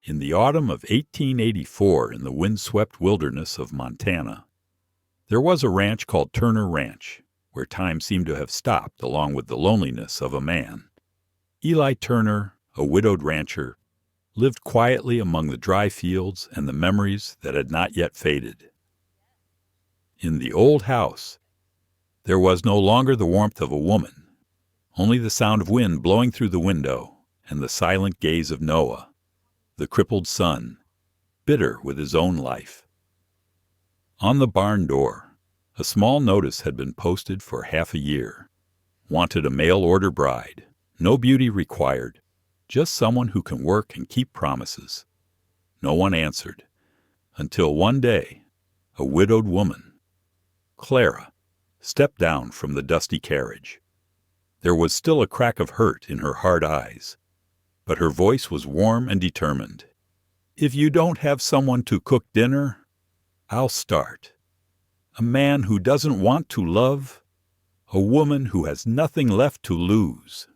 In the autumn of 1884, in the windswept wilderness of Montana, there was a ranch called Turner Ranch, where time seemed to have stopped along with the loneliness of a man. Eli Turner, a widowed rancher, lived quietly among the dry fields and the memories that had not yet faded. In the old house, there was no longer the warmth of a woman, only the sound of wind blowing through the window and the silent gaze of Noah, the crippled son, bitter with his own life. On the barn door, a small notice had been posted for half a year. Wanted a mail-order bride, no beauty required, just someone who can work and keep promises. No one answered, until one day, a widowed woman, Clara, stepped down from the dusty carriage. There was still a crack of hurt in her hard eyes, but her voice was warm and determined. "If you don't have someone to cook dinner, I'll start. A man who doesn't want to love, a woman who has nothing left to lose.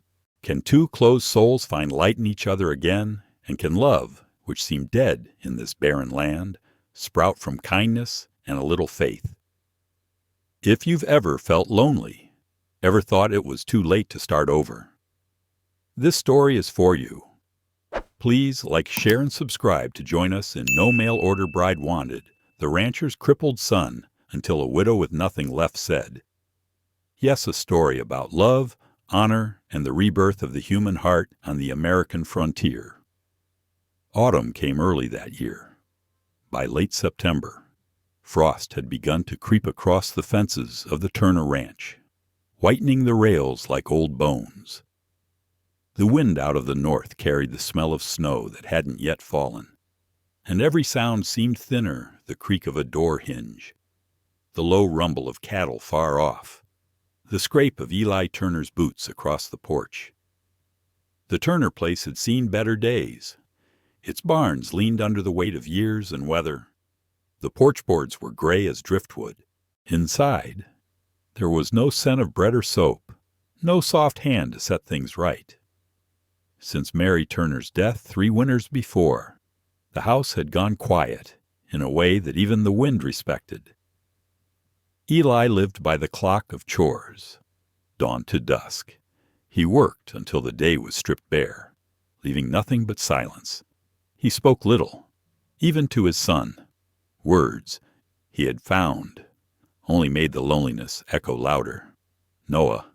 Can two closed souls find light in each other again, and can love, which seemed dead in this barren land, sprout from kindness and a little faith? If you've ever felt lonely, ever thought it was too late to start over, this story is for you. Please like, share, and subscribe to join us in No Mail Order Bride Wanted, the rancher's crippled son, until a widow with nothing left said. Yes, a story about love, honor, and the rebirth of the human heart on the American frontier. Autumn came early that year. By late September, frost had begun to creep across the fences of the Turner Ranch, whitening the rails like old bones. The wind out of the north carried the smell of snow that hadn't yet fallen, and every sound seemed thinner, the creak of a door hinge, the low rumble of cattle far off, the scrape of Eli Turner's boots across the porch. The Turner place had seen better days. Its barns leaned under the weight of years and weather. The porch boards were gray as driftwood. Inside, there was no scent of bread or soap, no soft hand to set things right. Since Mary Turner's death 3 winters before, the house had gone quiet in a way that even the wind respected. Eli lived by the clock of chores, dawn to dusk. He worked until the day was stripped bare, leaving nothing but silence. He spoke little, even to his son. Words he had found only made the loneliness echo louder. Noah,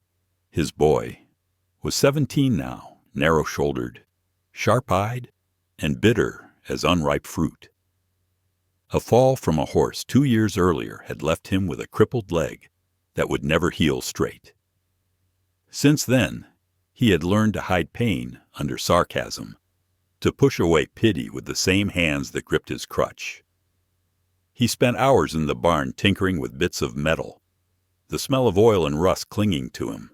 his boy, was 17 now, narrow-shouldered, sharp-eyed, and bitter as unripe fruit. A fall from a horse 2 years earlier had left him with a crippled leg that would never heal straight. Since then, he had learned to hide pain under sarcasm, to push away pity with the same hands that gripped his crutch. He spent hours in the barn tinkering with bits of metal, the smell of oil and rust clinging to him.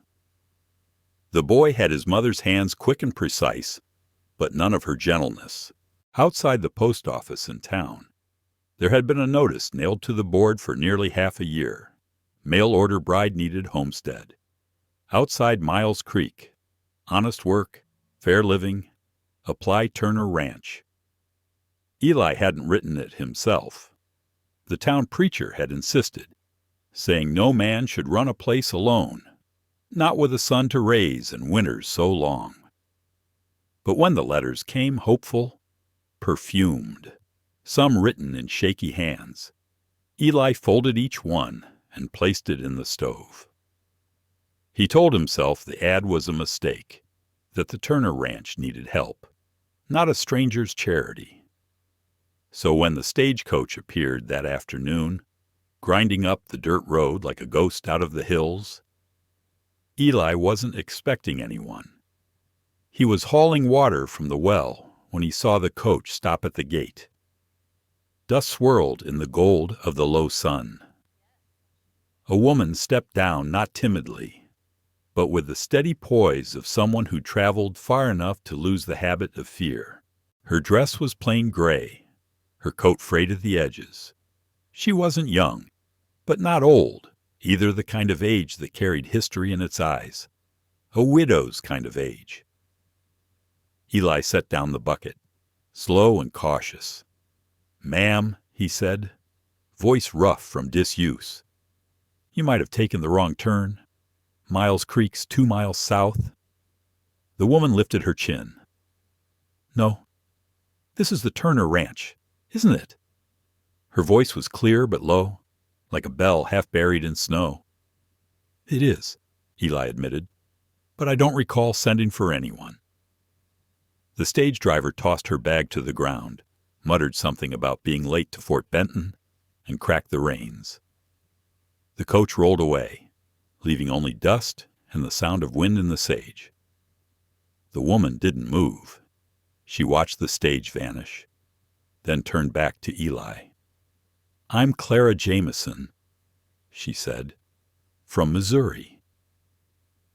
The boy had his mother's hands quick and precise, but none of her gentleness. Outside the post office in town, there had been a notice nailed to the board for nearly half a year. Mail order bride needed homestead. Outside Miles Creek, honest work, fair living, apply Turner Ranch. Eli hadn't written it himself. The town preacher had insisted, saying no man should run a place alone, not with a son to raise and winters so long. But when the letters came hopeful, perfumed, some written in shaky hands, Eli folded each one and placed it in the stove. He told himself the ad was a mistake, that the Turner Ranch needed help, not a stranger's charity. So when the stagecoach appeared that afternoon, grinding up the dirt road like a ghost out of the hills, Eli wasn't expecting anyone. He was hauling water from the well when he saw the coach stop at the gate. Dust swirled in the gold of the low sun. A woman stepped down not timidly, but with the steady poise of someone who traveled far enough to lose the habit of fear. Her dress was plain gray, her coat frayed at the edges. She wasn't young, but not old, either the kind of age that carried history in its eyes, a widow's kind of age. Eli set down the bucket. slow and cautious. "Ma'am," he said, voice rough from disuse. "You might have taken the wrong turn. Miles Creek's 2 miles south." The woman lifted her chin. "No, this is the Turner Ranch, isn't it?" Her voice was clear but low, like a bell half buried in snow. "It is," Eli admitted, "but I don't recall sending for anyone." The stage driver tossed her bag to the ground, muttered something about being late to Fort Benton, and cracked the reins. The coach rolled away, leaving only dust and the sound of wind in the sage. The woman didn't move. She watched the stage vanish, then turned back to Eli. "I'm Clara Jameson," she said, "from Missouri."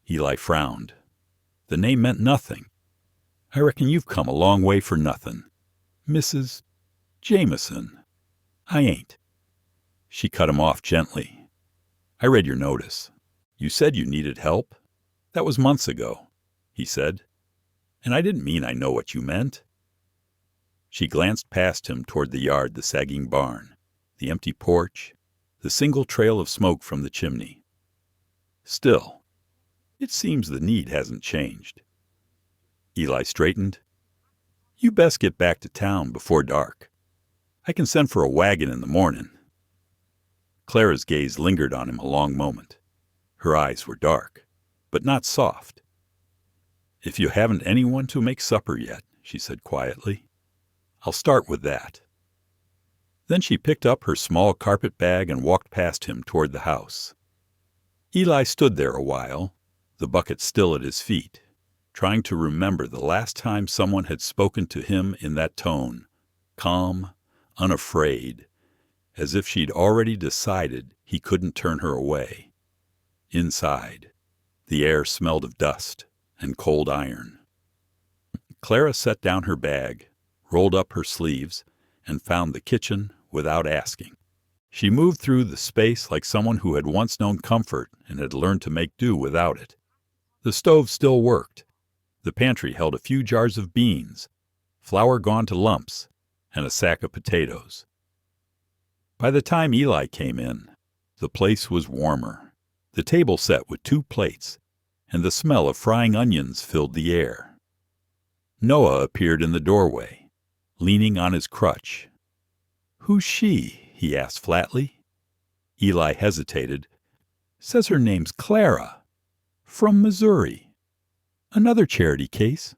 Eli frowned. The name meant nothing. "I reckon you've come a long way for nothing. Mrs. Jameson." "I ain't." She cut him off gently. "I read your notice. You said you needed help. That was months ago," he said. "And I didn't mean I know what you meant." She glanced past him toward the yard, the sagging barn, the empty porch, the single trail of smoke from the chimney. "Still, it seems the need hasn't changed." Eli straightened. "You best get back to town before dark. I can send for a wagon in the morning." Clara's gaze lingered on him a long moment. Her eyes were dark, but not soft. "If you haven't anyone to make supper yet," she said quietly, "I'll start with that." Then she picked up her small carpet bag and walked past him toward the house. Eli stood there a while, the bucket still at his feet, trying to remember the last time someone had spoken to him in that tone, calm, unafraid, as if she'd already decided he couldn't turn her away. Inside, the air smelled of dust and cold iron. Clara set down her bag, rolled up her sleeves, and found the kitchen without asking. She moved through the space like someone who had once known comfort and had learned to make do without it. The stove still worked. The pantry held a few jars of beans, flour gone to lumps, and a sack of potatoes. By the time Eli came in, the place was warmer, the table set with 2 plates, and the smell of frying onions filled the air. Noah appeared in the doorway, leaning on his crutch. "Who's she?" he asked flatly. Eli hesitated. "Says her name's Clara. From Missouri. Another charity case?"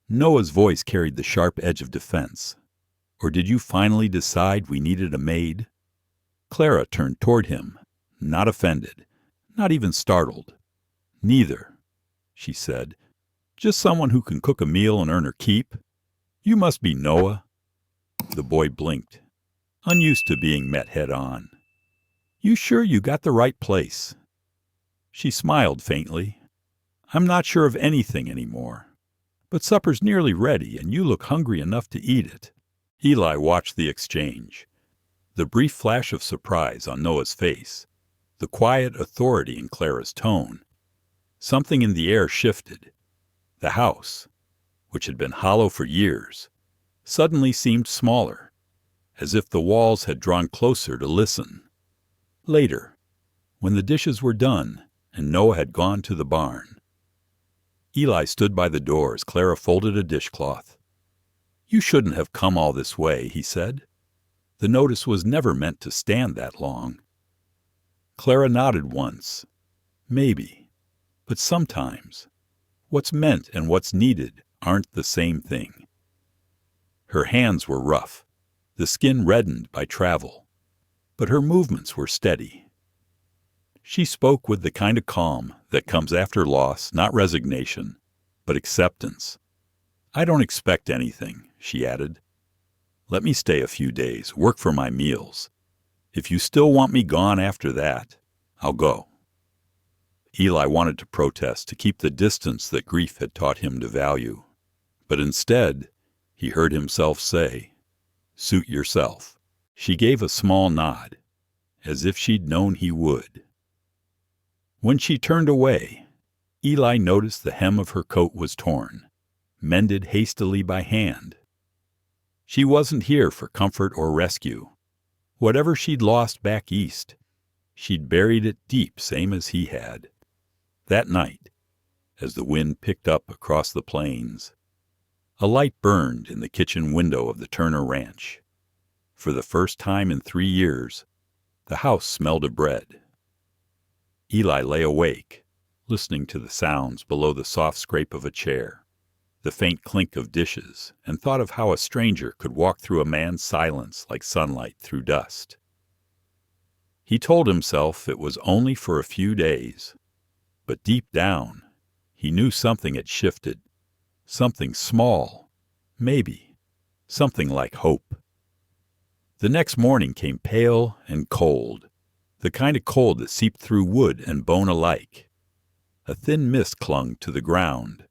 Noah's voice carried the sharp edge of defense. "Or did you finally decide we needed a maid?" Clara turned toward him, not offended, not even startled. "Neither," she said. "Just someone who can cook a meal and earn her keep. You must be Noah." The boy blinked, unused to being met head-on. "You sure you got the right place?" She smiled faintly. "I'm not sure of anything anymore. But supper's nearly ready, and you look hungry enough to eat it." Eli watched the exchange. The brief flash of surprise on Noah's face, the quiet authority in Clara's tone. Something in the air shifted. The house, which had been hollow for years, suddenly seemed smaller, as if the walls had drawn closer to listen. Later, when the dishes were done and Noah had gone to the barn, Eli stood by the door as Clara folded a dishcloth. "You shouldn't have come all this way," he said. "The notice was never meant to stand that long." Clara nodded once. "Maybe. But sometimes, what's meant and what's needed aren't the same thing." Her hands were rough, the skin reddened by travel, but her movements were steady. She spoke with the kind of calm that comes after loss, not resignation, but acceptance. "I don't expect anything," she added. "Let me stay a few days, work for my meals. If you still want me gone after that, I'll go." Eli wanted to protest, to keep the distance that grief had taught him to value. But instead, he heard himself say, "Suit yourself." She gave a small nod, as if she'd known he would. When she turned away, Eli noticed the hem of her coat was torn, mended hastily by hand. She wasn't here for comfort or rescue. Whatever she'd lost back east, she'd buried it deep, same as he had. That night, as the wind picked up across the plains, a light burned in the kitchen window of the Turner ranch. For the first time in 3 years, the house smelled of bread. Eli lay awake, listening to the sounds below the soft scrape of a chair, the faint clink of dishes, and thought of how a stranger could walk through a man's silence like sunlight through dust. He told himself it was only for a few days, but deep down, he knew something had shifted, something small, maybe, something like hope. The next morning came pale and cold, the kind of cold that seeped through wood and bone alike. A thin mist clung to the ground,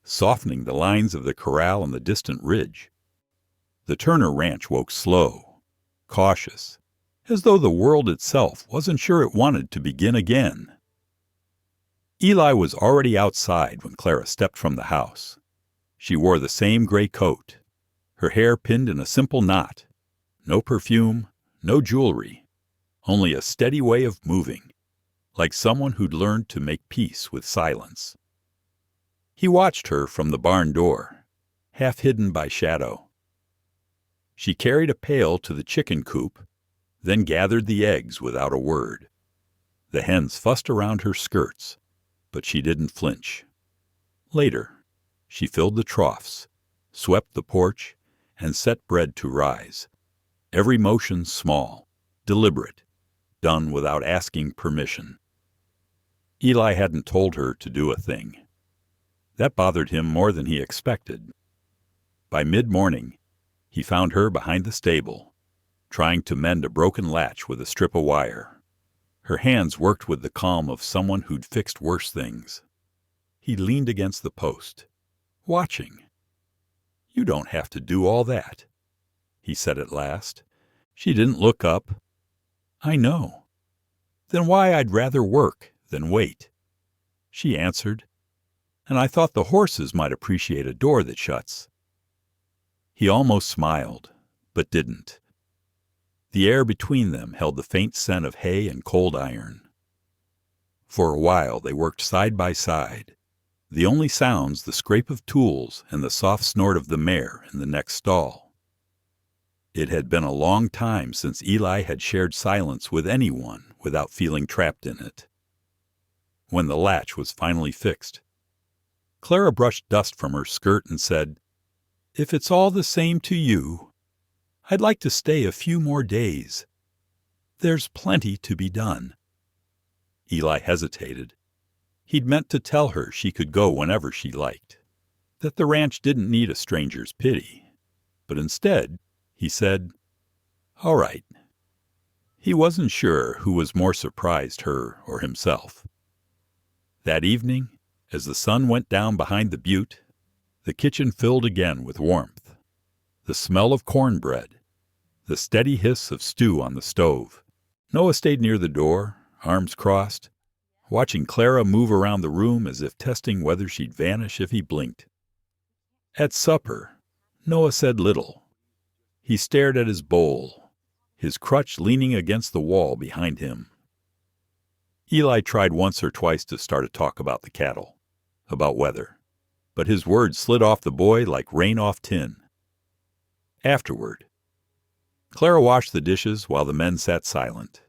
softening the lines of the corral and the distant ridge. The Turner ranch woke slow, cautious, as though the world itself wasn't sure it wanted to begin again. Eli was already outside when Clara stepped from the house. She wore the same gray coat, her hair pinned in a simple knot. No perfume, no jewelry, only a steady way of moving, like someone who'd learned to make peace with silence. He watched her from the barn door, half hidden by shadow. She carried a pail to the chicken coop, then gathered the eggs without a word. The hens fussed around her skirts, but she didn't flinch. Later, she filled the troughs, swept the porch, and set bread to rise. Every motion small, deliberate, done without asking permission. Eli hadn't told her to do a thing. That bothered him more than he expected. By mid-morning, he found her behind the stable, trying to mend a broken latch with a strip of wire. Her hands worked with the calm of someone who'd fixed worse things. He leaned against the post, watching. "You don't have to do all that," he said at last. She didn't look up. "I know." "Then why I'd rather work than wait," she answered. "And I thought the horses might appreciate a door that shuts." He almost smiled, but didn't. The air between them held the faint scent of hay and cold iron. For a while they worked side by side, the only sounds the scrape of tools and the soft snort of the mare in the next stall. It had been a long time since Eli had shared silence with anyone without feeling trapped in it. When the latch was finally fixed, Clara brushed dust from her skirt and said, "If it's all the same to you, I'd like to stay a few more days. There's plenty to be done." Eli hesitated. He'd meant to tell her she could go whenever she liked, that the ranch didn't need a stranger's pity. But instead, he said, "All right." He wasn't sure who was more surprised, her or himself. That evening, as the sun went down behind the butte, the kitchen filled again with warmth. The smell of cornbread, the steady hiss of stew on the stove. Noah stayed near the door, arms crossed, watching Clara move around the room as if testing whether she'd vanish if he blinked. At supper, Noah said little. He stared at his bowl, his crutch leaning against the wall behind him. Eli tried once or twice to start a talk about the cattle, about weather, but his words slid off the boy like rain off tin. Afterward, Clara washed the dishes while the men sat silent.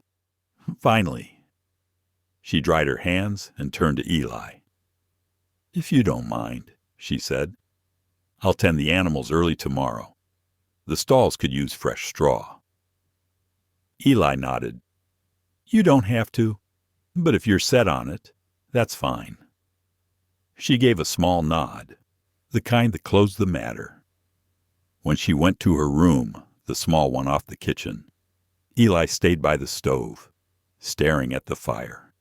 Finally, she dried her hands and turned to Eli. "If you don't mind," she said, "I'll tend the animals early tomorrow. The stalls could use fresh straw." Eli nodded. "You don't have to, but if you're set on it, that's fine." She gave a small nod, the kind that closed the matter. When she went to her room, the small one off the kitchen, Eli stayed by the stove, staring at the fire.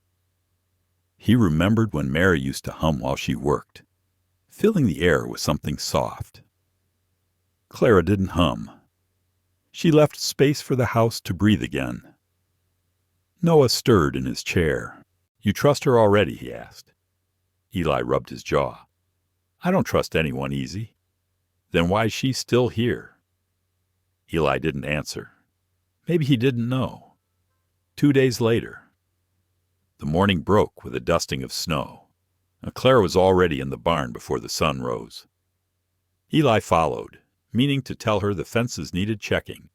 He remembered when Mary used to hum while she worked, filling the air with something soft. Clara didn't hum. She left space for the house to breathe again. Noah stirred in his chair. "You trust her already?" he asked. Eli rubbed his jaw. "I don't trust anyone easy." "Then why's she still here?" Eli didn't answer. Maybe he didn't know. 2 days later. The morning broke with a dusting of snow. Clara was already in the barn before the sun rose. Eli followed, meaning to tell her the fences needed checking,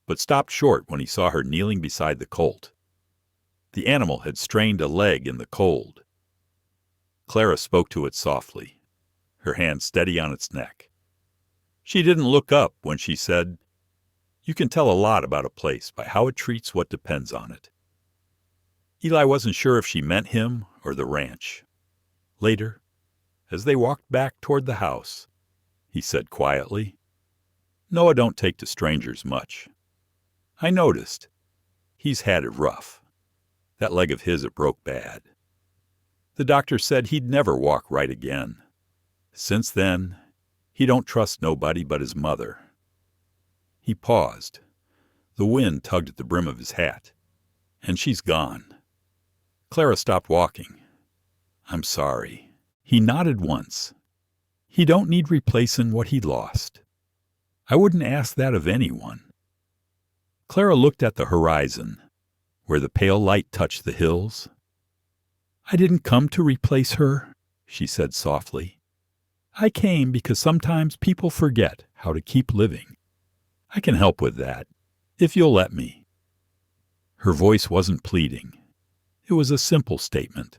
but stopped short when he saw her kneeling beside the colt. The animal had strained a leg in the cold. Clara spoke to it softly, her hand steady on its neck. She didn't look up when she said, "You can tell a lot about a place by how it treats what depends on it." Eli wasn't sure if she meant him or the ranch. Later, as they walked back toward the house, he said quietly, "Noah don't take to strangers much. I noticed. He's had it rough. That leg of his, it broke bad. The doctor said he'd never walk right again. Since then, he don't trust nobody but his mother." He paused. The wind tugged at the brim of his hat. "And she's gone." Clara stopped walking. "I'm sorry." He nodded once. "He don't need replacin' what he lost. I wouldn't ask that of anyone." Clara looked at the horizon, where the pale light touched the hills. "I didn't come to replace her," she said softly. "I came because sometimes people forget how to keep living. I can help with that, if you'll let me." Her voice wasn't pleading. It was a simple statement,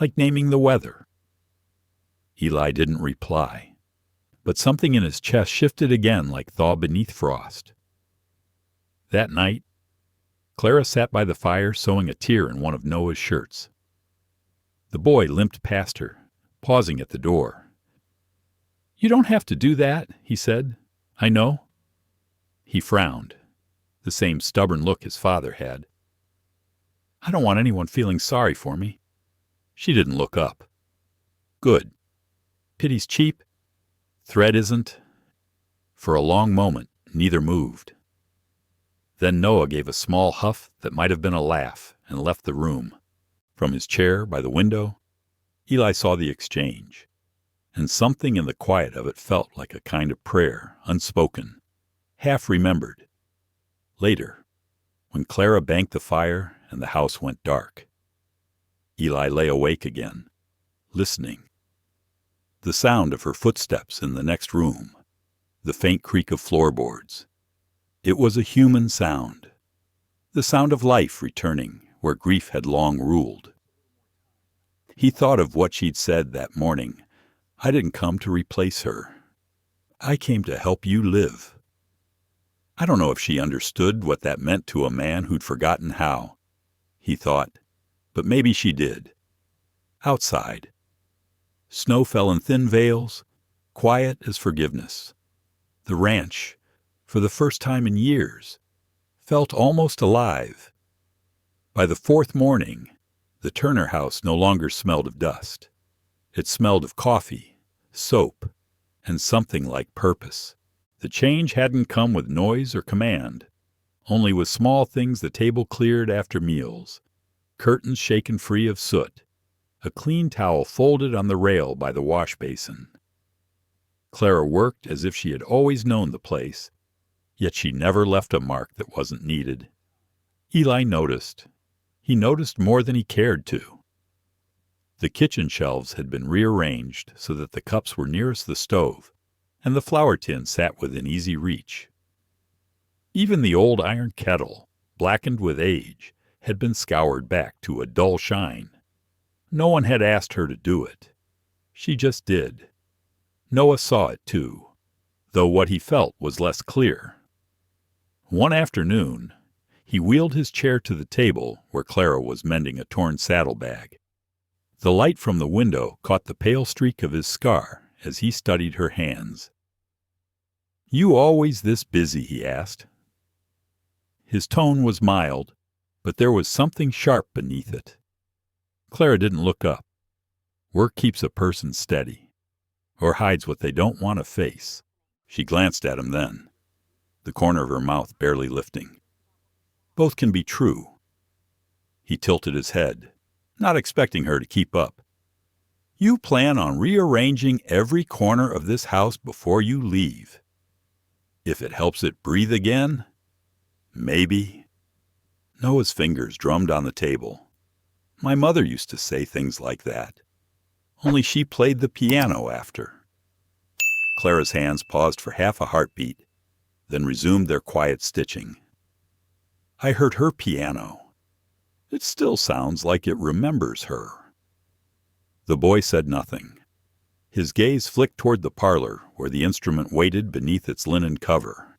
like naming the weather. Eli didn't reply, but something in his chest shifted again like thaw beneath frost. That night, Clara sat by the fire sewing a tear in one of Noah's shirts. The boy limped past her, pausing at the door. "You don't have to do that," he said. "I know." He frowned, the same stubborn look his father had. "I don't want anyone feeling sorry for me." She didn't look up. "Good. Pity's cheap. Thread isn't." For a long moment, neither moved. Then Noah gave a small huff that might have been a laugh and left the room. From his chair by the window, Eli saw the exchange, and something in the quiet of it felt like a kind of prayer, unspoken, half remembered. Later, when Clara banked the fire and the house went dark, Eli lay awake again, listening. The sound of her footsteps in the next room, the faint creak of floorboards. It was a human sound, the sound of life returning where grief had long ruled. He thought of what she'd said that morning. "I didn't come to replace her. I came to help you live." I don't know if she understood what that meant to a man who'd forgotten how, he thought, but maybe she did. Outside, snow fell in thin veils, quiet as forgiveness. The ranch, for the first time in years, felt almost alive. By the fourth morning, the Turner house no longer smelled of dust. It smelled of coffee, soap, and something like purpose. The change hadn't come with noise or command, only with small things the table cleared after meals, curtains shaken free of soot, a clean towel folded on the rail by the wash basin. Clara worked as if she had always known the place, yet she never left a mark that wasn't needed. Eli noticed. He noticed more than he cared to. The kitchen shelves had been rearranged so that the cups were nearest the stove, and the flour tin sat within easy reach. Even the old iron kettle, blackened with age, had been scoured back to a dull shine. No one had asked her to do it. She just did. Noah saw it, too, though what he felt was less clear. One afternoon, he wheeled his chair to the table where Clara was mending a torn saddlebag. The light from the window caught the pale streak of his scar as he studied her hands. "You always this busy?" he asked. His tone was mild, but there was something sharp beneath it. Clara didn't look up. Work keeps a person steady, or hides what they don't want to face. She glanced at him then, the corner of her mouth barely lifting. Both can be true. He tilted his head, not expecting her to keep up. "You plan on rearranging every corner of this house before you leave." If it helps it breathe again? Maybe. Noah's fingers drummed on the table. My mother used to say things like that. Only she played the piano after. Clara's hands paused for half a heartbeat, then resumed their quiet stitching. I heard her piano. It still sounds like it remembers her. The boy said nothing. His gaze flicked toward the parlor where the instrument waited beneath its linen cover.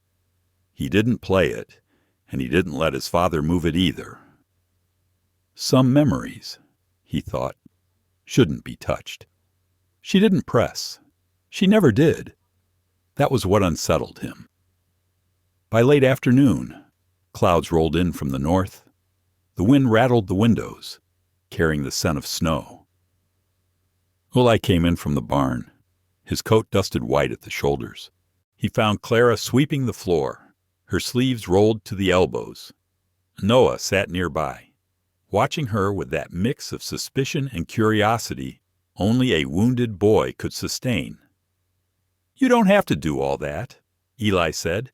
He didn't play it, and he didn't let his father move it either. Some memories, he thought, shouldn't be touched. She didn't press. She never did. That was what unsettled him. By late afternoon, clouds rolled in from the north. The wind rattled the windows, carrying the scent of snow. Eli came in from the barn, his coat dusted white at the shoulders. He found Clara sweeping the floor, her sleeves rolled to the elbows. Noah sat nearby, watching her with that mix of suspicion and curiosity only a wounded boy could sustain. You don't have to do all that, Eli said,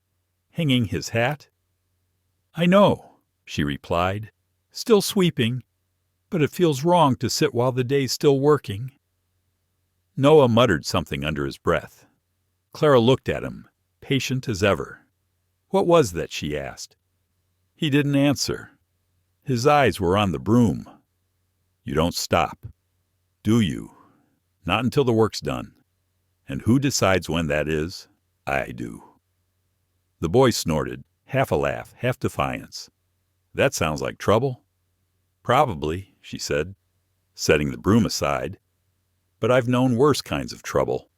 hanging his hat. I know, she replied, still sweeping, but it feels wrong to sit while the day's still working. Noah muttered something under his breath. Clara looked at him, patient as ever. What was that, she asked. He didn't answer. His eyes were on the broom. You don't stop, do you? Not until the work's done. And who decides when that is? I do. The boy snorted, half a laugh, half defiance. That sounds like trouble. Probably, she said, setting the broom aside. But I've known worse kinds of trouble.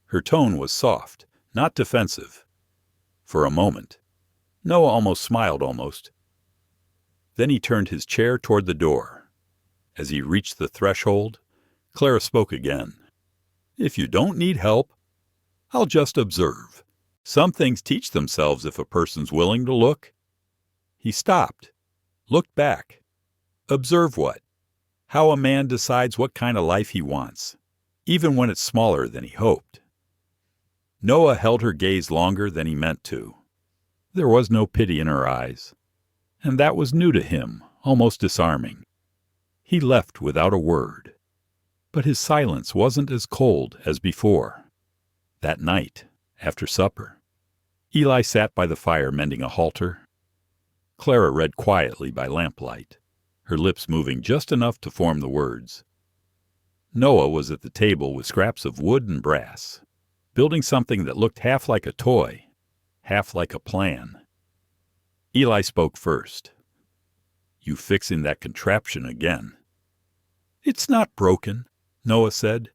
Her tone was soft, not defensive. For a moment, Noah almost smiled. Then he turned his chair toward the door. As he reached the threshold, Clara spoke again. If you don't need help, I'll just observe. Some things teach themselves if a person's willing to look. He stopped, looked back. Observe what? How a man decides what kind of life he wants, even when it's smaller than he hoped. Noah held her gaze longer than he meant to. There was no pity in her eyes, and that was new to him, almost disarming. He left without a word, but his silence wasn't as cold as before. That night, after supper, Eli sat by the fire mending a halter. Clara read quietly by lamplight, her lips moving just enough to form the words. Noah was at the table with scraps of wood and brass, building something that looked half like a toy, half like a plan. Eli spoke first. You fixing that contraption again. It's not broken, Noah said.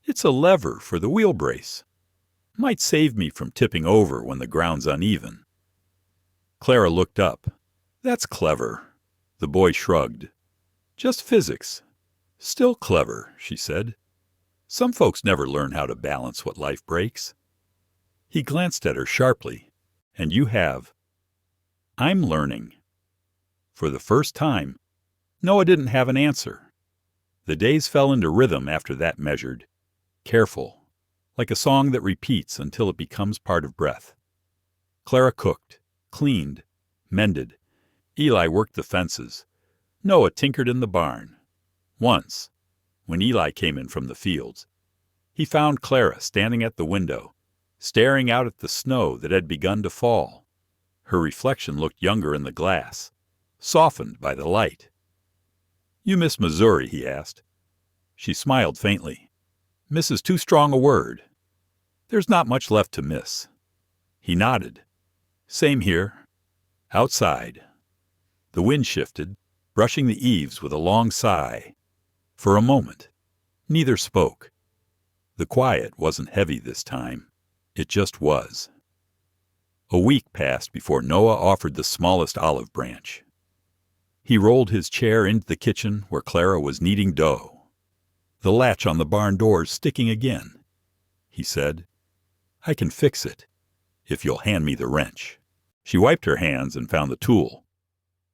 It's a lever for the wheel brace. Might save me from tipping over when the ground's uneven. Clara looked up. That's clever. The boy shrugged. Just physics. Still clever, she said. Some folks never learn how to balance what life breaks. He glanced at her sharply. And you have. I'm learning. For the first time, Noah didn't have an answer. The days fell into rhythm after that measured. Careful, like a song that repeats until it becomes part of breath. Clara cooked, cleaned, mended. Eli worked the fences. Noah tinkered in the barn. Once, when Eli came in from the fields, he found Clara standing at the window, staring out at the snow that had begun to fall. Her reflection looked younger in the glass, softened by the light. You miss Missouri, he asked. She smiled faintly. Miss is too strong a word. There's not much left to miss. He nodded. Same here. Outside. The wind shifted, brushing the eaves with a long sigh. For a moment, neither spoke. The quiet wasn't heavy this time. It just was. A week passed before Noah offered the smallest olive branch. He rolled his chair into the kitchen where Clara was kneading dough. The latch on the barn door's sticking again, he said. I can fix it, if you'll hand me the wrench. She wiped her hands and found the tool.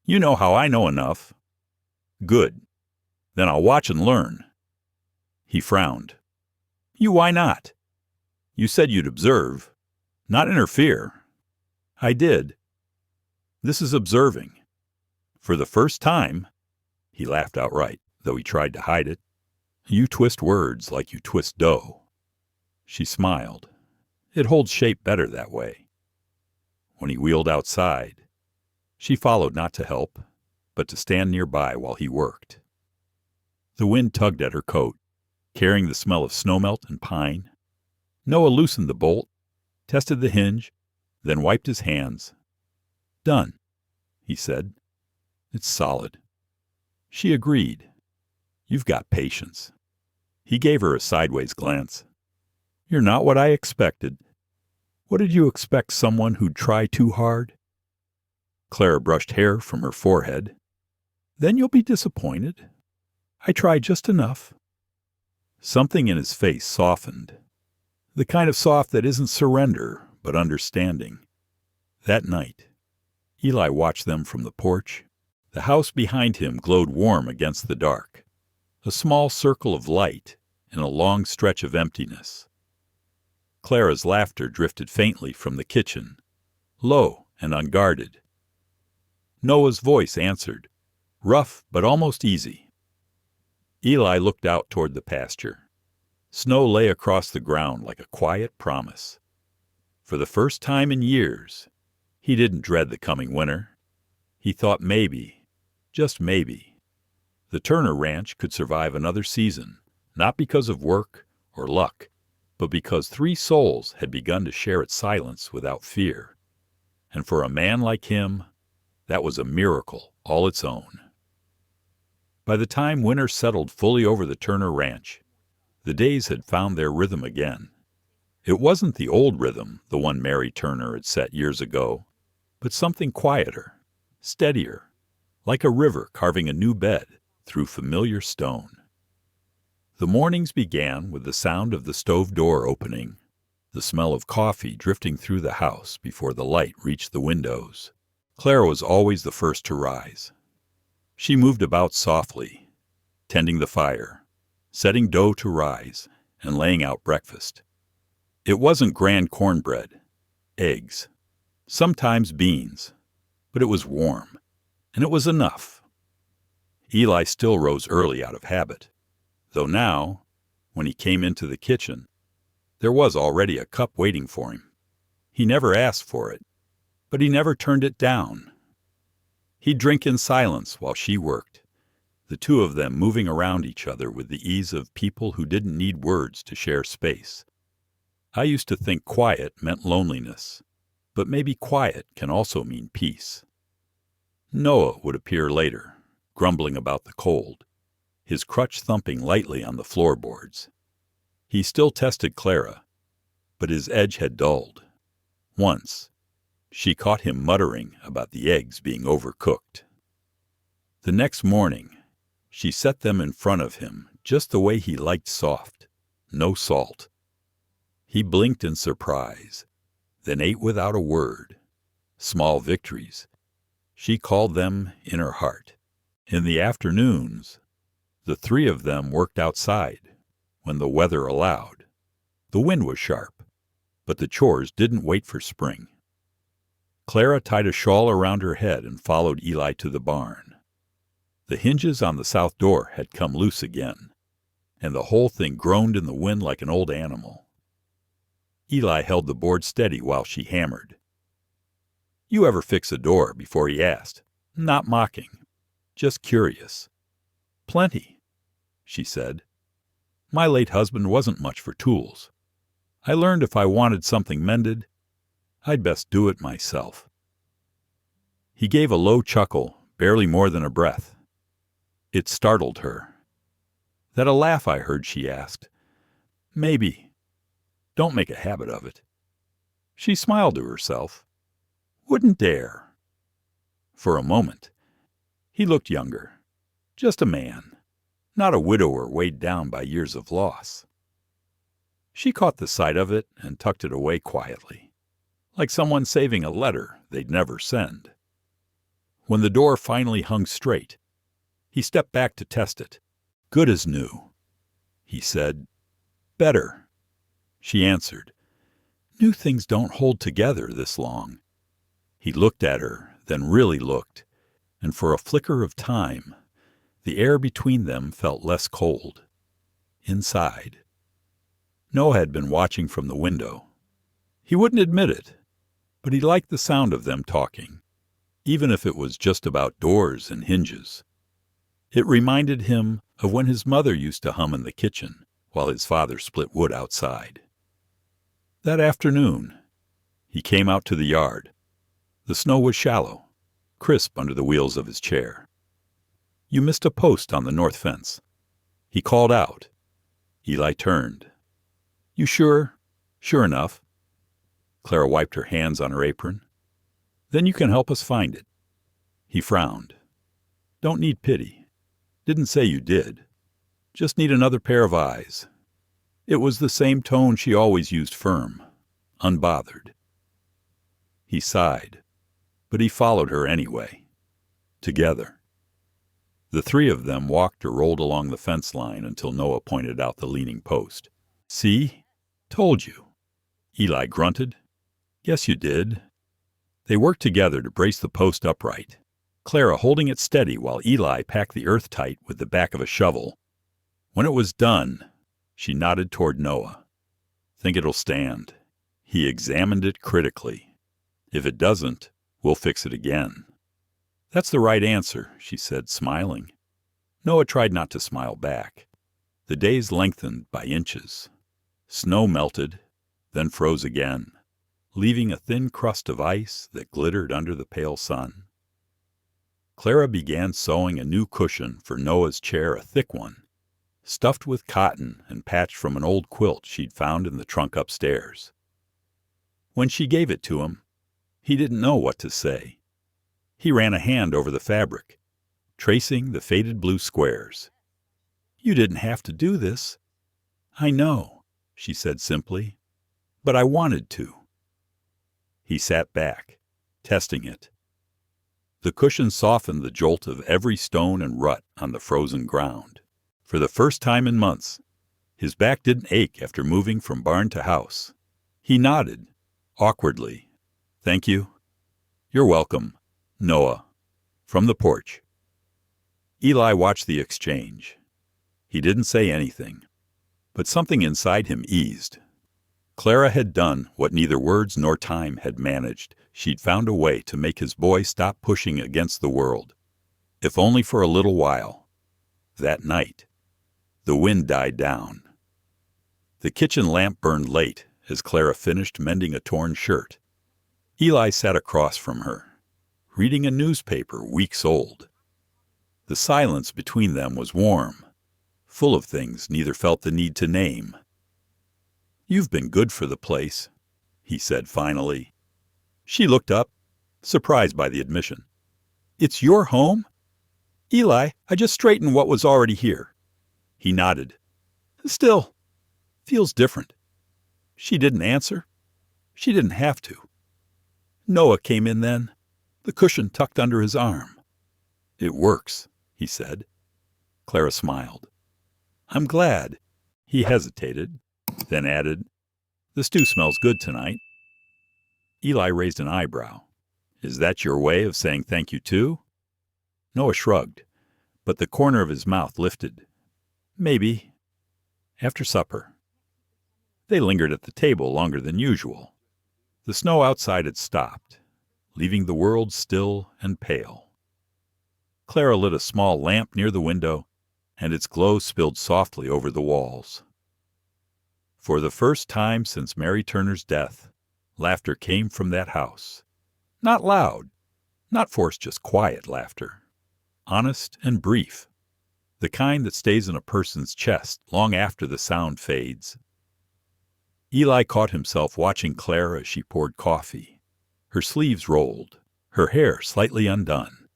You know how I know enough. Good. Then I'll watch and learn. He frowned. You, why not? You said you'd observe. Not interfere. I did. This is observing. For the first time, he laughed outright, though he tried to hide it. You twist words like you twist dough. She smiled. It holds shape better that way. When he wheeled outside, she followed not to help, but to stand nearby while he worked. The wind tugged at her coat, carrying the smell of snowmelt and pine. Noah loosened the bolt, tested the hinge, then wiped his hands. Done, he said. It's solid. She agreed. You've got patience. He gave her a sideways glance. You're not what I expected. What did you expect, someone who'd try too hard? Clara brushed hair from her forehead. Then you'll be disappointed. I tried just enough. Something in his face softened. The kind of soft that isn't surrender, but understanding. That night, Eli watched them from the porch. The house behind him glowed warm against the dark, a small circle of light in a long stretch of emptiness. Clara's laughter drifted faintly from the kitchen, low and unguarded. Noah's voice answered, rough but almost easy. Eli looked out toward the pasture. Snow lay across the ground like a quiet promise. For the first time in years, he didn't dread the coming winter. He thought maybe, just maybe, the Turner Ranch could survive another season, not because of work or luck, but because 3 souls had begun to share its silence without fear. And for a man like him, that was a miracle all its own. By the time winter settled fully over the Turner Ranch, the days had found their rhythm again. It wasn't the old rhythm, the one Mary Turner had set years ago, but something quieter, steadier, like a river carving a new bed through familiar stone. The mornings began with the sound of the stove door opening, the smell of coffee drifting through the house before the light reached the windows. Clara was always the first to rise. She moved about softly, tending the fire, setting dough to rise, and laying out breakfast. It wasn't grand cornbread, eggs, sometimes beans, but it was warm, and it was enough. Eli still rose early out of habit, though now, when he came into the kitchen, there was already a cup waiting for him. He never asked for it, but he never turned it down. He'd drink in silence while she worked, the two of them moving around each other with the ease of people who didn't need words to share space. I used to think quiet meant loneliness, but maybe quiet can also mean peace. Noah would appear later, grumbling about the cold, his crutch thumping lightly on the floorboards. He still tested Clara, but his edge had dulled. Once, she caught him muttering about the eggs being overcooked. The next morning, she set them in front of him just the way he liked, soft, no salt. He blinked in surprise, then ate without a word. Small victories. She called them in her heart. In the afternoons, the 3 of them worked outside when the weather allowed. The wind was sharp, but the chores didn't wait for spring. Clara tied a shawl around her head and followed Eli to the barn. The hinges on the south door had come loose again, and the whole thing groaned in the wind like an old animal. Eli held the board steady while she hammered. You ever fix a door? Before he asked, not mocking, just curious. Plenty, she said. My late husband wasn't much for tools. I learned if I wanted something mended, I'd best do it myself. He gave a low chuckle, barely more than a breath. It startled her. That a laugh I heard, she asked. Maybe. Don't make a habit of it. She smiled to herself. Wouldn't dare. For a moment, he looked younger. Just a man, not a widower weighed down by years of loss. She caught the sight of it and tucked it away quietly, like someone saving a letter they'd never send. When the door finally hung straight, he stepped back to test it. Good as new, he said. Better, she answered. New things don't hold together this long. He looked at her, then really looked, and for a flicker of time, the air between them felt less cold. Inside. Noah had been watching from the window. He wouldn't admit it, but he liked the sound of them talking, even if it was just about doors and hinges. It reminded him of when his mother used to hum in the kitchen while his father split wood outside. That afternoon, he came out to the yard. The snow was shallow, crisp under the wheels of his chair. "You missed a post on the north fence." He called out. Eli turned. "You sure?" "Sure enough." Clara wiped her hands on her apron. "Then you can help us find it." He frowned. "Don't need pity. Didn't say you did. Just need another pair of eyes." It was the same tone she always used, firm, unbothered. He sighed, but he followed her anyway. Together. The three of them walked or rolled along the fence line until Noah pointed out the leaning post. "See? Told you." Eli grunted. "Guess you did." They worked together to brace the post upright, Clara holding it steady while Eli packed the earth tight with the back of a shovel. When it was done, she nodded toward Noah. "Think it'll stand?" He examined it critically. "If it doesn't, we'll fix it again." "That's the right answer," she said, smiling. Noah tried not to smile back. The days lengthened by inches. Snow melted, then froze again, leaving a thin crust of ice that glittered under the pale sun. Clara began sewing a new cushion for Noah's chair, a thick one, stuffed with cotton and patched from an old quilt she'd found in the trunk upstairs. When she gave it to him, he didn't know what to say. He ran a hand over the fabric, tracing the faded blue squares. "You didn't have to do this." "I know," she said simply, "but I wanted to." He sat back, testing it. The cushion softened the jolt of every stone and rut on the frozen ground. For the first time in months, his back didn't ache after moving from barn to house. He nodded, awkwardly. "Thank you." "You're welcome." Noah, from the porch. Eli watched the exchange. He didn't say anything, but something inside him eased. Clara had done what neither words nor time had managed. She'd found a way to make his boy stop pushing against the world, if only for a little while. That night, the wind died down. The kitchen lamp burned late as Clara finished mending a torn shirt. Eli sat across from her, reading a newspaper weeks old. The silence between them was warm, full of things neither felt the need to name. "You've been good for the place," he said finally. She looked up, surprised by the admission. "It's your home?" "Eli, I just straightened what was already here." He nodded. "Still, feels different." She didn't answer. She didn't have to. Noah came in then, the cushion tucked under his arm. "It works," he said. Clara smiled. "I'm glad." He hesitated, then added, "The stew smells good tonight." Eli raised an eyebrow. "Is that your way of saying thank you too?" Noah shrugged, but the corner of his mouth lifted. "Maybe. After supper." They lingered at the table longer than usual. The snow outside had stopped, leaving the world still and pale. Clara lit a small lamp near the window, and its glow spilled softly over the walls. For the first time since Mary Turner's death, laughter came from that house. Not loud, not forced, just quiet laughter. Honest and brief. The kind that stays in a person's chest long after the sound fades. Eli caught himself watching Clara as she poured coffee. Her sleeves rolled, her hair slightly undone.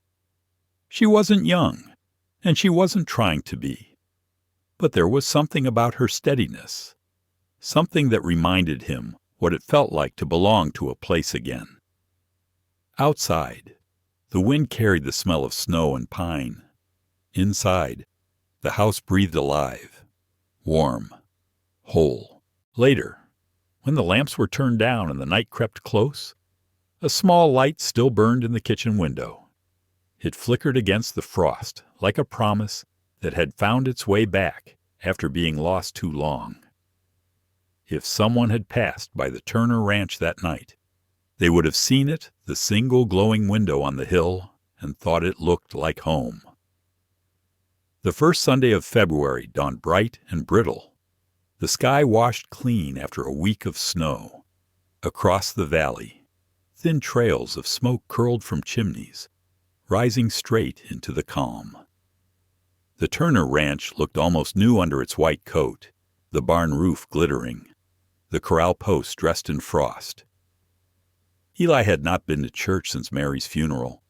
She wasn't young, and she wasn't trying to be. But there was something about her steadiness, something that reminded him what it felt like to belong to a place again. Outside, the wind carried the smell of snow and pine. Inside, the house breathed alive, warm, whole. Later, When the lamps were turned down and the night crept close, a small light still burned in the kitchen window. It flickered against the frost like a promise that had found its way back after being lost too long. If someone had passed by the Turner Ranch that night, they would have seen it, the single glowing window on the hill, and thought it looked like home. The first Sunday of February dawned bright and brittle. The sky washed clean after a week of snow. Across the valley, thin trails of smoke curled from chimneys, rising straight into the calm. The Turner Ranch looked almost new under its white coat, the barn roof glittering, the corral posts dressed in frost. Eli had not been to church since Mary's funeral.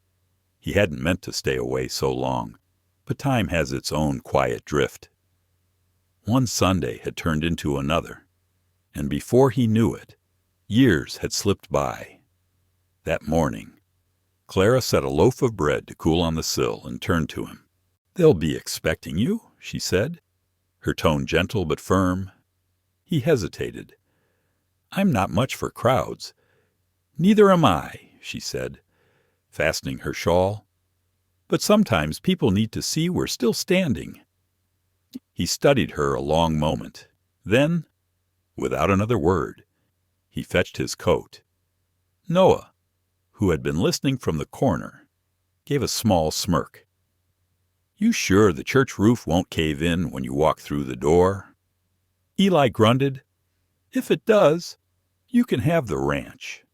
He hadn't meant to stay away so long, but time has its own quiet drift. One Sunday had turned into another, and before he knew it, years had slipped by. That morning, Clara set a loaf of bread to cool on the sill and turned to him. "They'll be expecting you," she said, her tone gentle but firm. He hesitated. "I'm not much for crowds." "Neither am I," she said, fastening her shawl. "But sometimes people need to see we're still standing." He studied her a long moment. Then, without another word, he fetched his coat. Noah, who had been listening from the corner, gave a small smirk. "You sure the church roof won't cave in when you walk through the door?" Eli grunted. "If it does, you can have the ranch."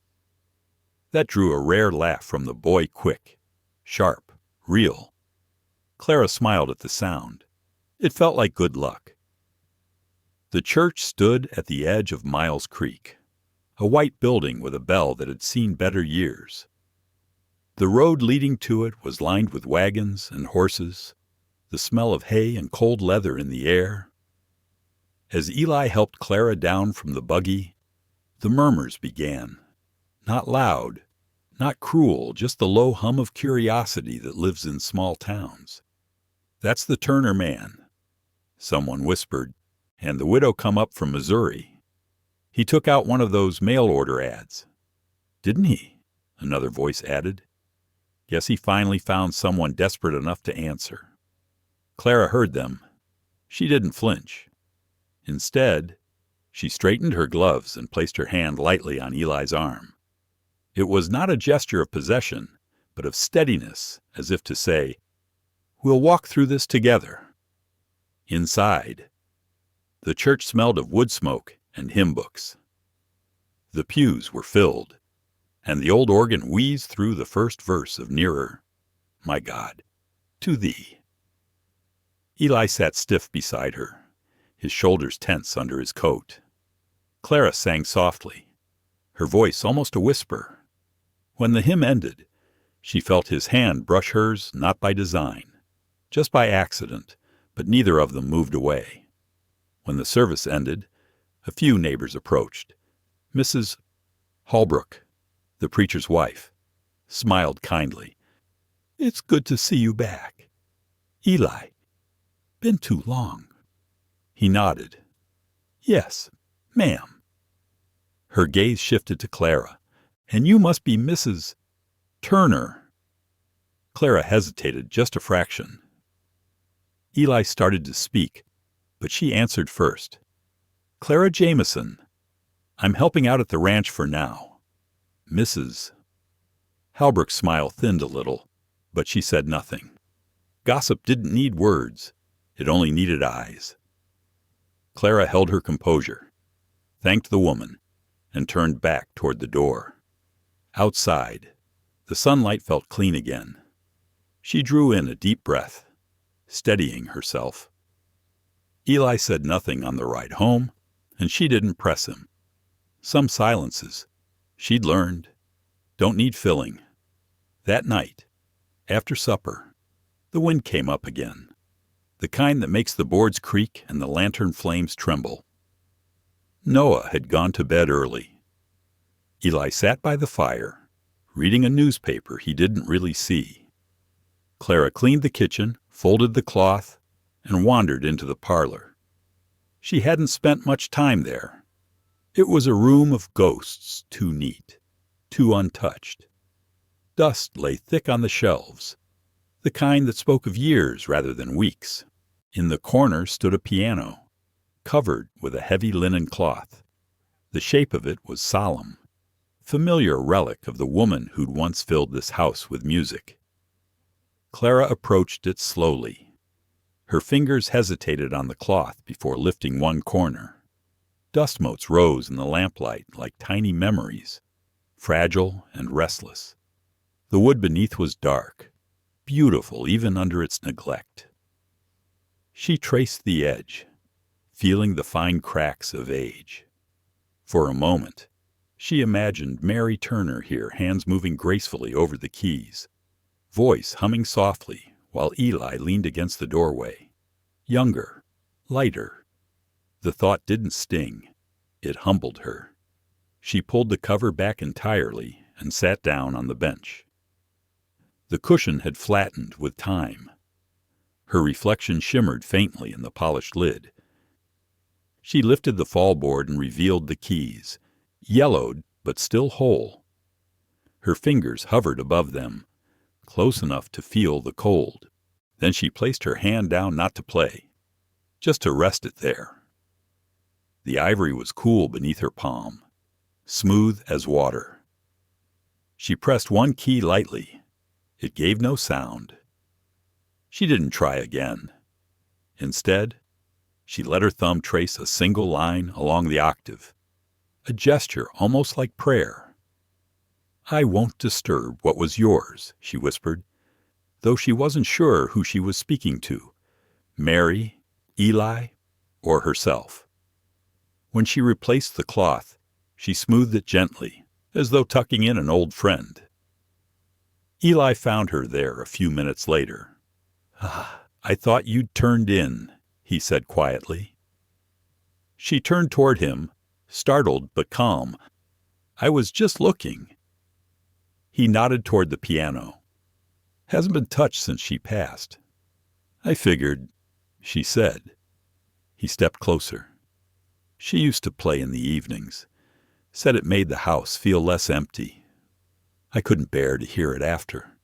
That drew a rare laugh from the boy, quick, sharp, real. Clara smiled at the sound. It felt like good luck. The church stood at the edge of Miles Creek, a white building with a bell that had seen better years. The road leading to it was lined with wagons and horses, the smell of hay and cold leather in the air. As Eli helped Clara down from the buggy, the murmurs began. Not loud, not cruel, just the low hum of curiosity that lives in small towns. "That's the Turner man," someone whispered, "and the widow come up from Missouri. He took out one of those mail-order ads." "Didn't he?" another voice added. "Guess he finally found someone desperate enough to answer." Clara heard them. She didn't flinch. Instead, she straightened her gloves and placed her hand lightly on Eli's arm. It was not a gesture of possession, but of steadiness, as if to say, "We'll walk through this together." Inside, the church smelled of wood smoke and hymn books. The pews were filled, and the old organ wheezed through the first verse of "Nearer, My God, to Thee." Eli sat stiff beside her, his shoulders tense under his coat. Clara sang softly, her voice almost a whisper. When the hymn ended, she felt his hand brush hers, not by design, just by accident, but neither of them moved away. When the service ended, a few neighbors approached. Mrs. Holbrook, the preacher's wife, smiled kindly. "It's good to see you back. Eli, been too long." He nodded. "Yes, ma'am." Her gaze shifted to Clara. "And you must be Mrs. Turner." Clara hesitated just a fraction. Eli started to speak, but she answered first. "Clara Jameson. I'm helping out at the ranch for now. Mrs. Halbrook's smile thinned a little, but she said nothing. Gossip didn't need words. It only needed eyes. Clara held her composure, thanked the woman, and turned back toward the door. Outside, the sunlight felt clean again. She drew in a deep breath, steadying herself. Eli said nothing on the ride home, and she didn't press him. Some silences, she'd learned, don't need filling. That night, after supper, the wind came up again, the kind that makes the boards creak and the lantern flames tremble. Noah had gone to bed early. Eli sat by the fire, reading a newspaper he didn't really see. Clara cleaned the kitchen, folded the cloth, and wandered into the parlor. She hadn't spent much time there. It was a room of ghosts, too neat, too untouched. Dust lay thick on the shelves, the kind that spoke of years rather than weeks. In the corner stood a piano, covered with a heavy linen cloth. The shape of it was solemn, familiar relic of the woman who'd once filled this house with music. Clara approached it slowly. Her fingers hesitated on the cloth before lifting one corner. Dust motes rose in the lamplight like tiny memories, fragile and restless. The wood beneath was dark, beautiful even under its neglect. She traced the edge, feeling the fine cracks of age. For a moment, she imagined Mary Turner here, hands moving gracefully over the keys, voice humming softly while Eli leaned against the doorway. Younger, lighter. The thought didn't sting. It humbled her. She pulled the cover back entirely and sat down on the bench. The cushion had flattened with time. Her reflection shimmered faintly in the polished lid. She lifted the fallboard and revealed the keys, yellowed but still whole. Her fingers hovered above them, close enough to feel the cold. Then she placed her hand down, not to play, just to rest it there. The ivory was cool beneath her palm, smooth as water. She pressed one key lightly. It gave no sound. She didn't try again. Instead, she let her thumb trace a single line along the octave, a gesture almost like prayer. "I won't disturb what was yours," she whispered, though she wasn't sure who she was speaking to, Mary, Eli, or herself. When she replaced the cloth, she smoothed it gently, as though tucking in an old friend. Eli found her there a few minutes later. "I thought you'd turned in," he said quietly. She turned toward him, startled but calm. "I was just looking." He nodded toward the piano. "Hasn't been touched since she passed." "I figured," she said. He stepped closer. "She used to play in the evenings. Said it made the house feel less empty. I couldn't bear to hear it after."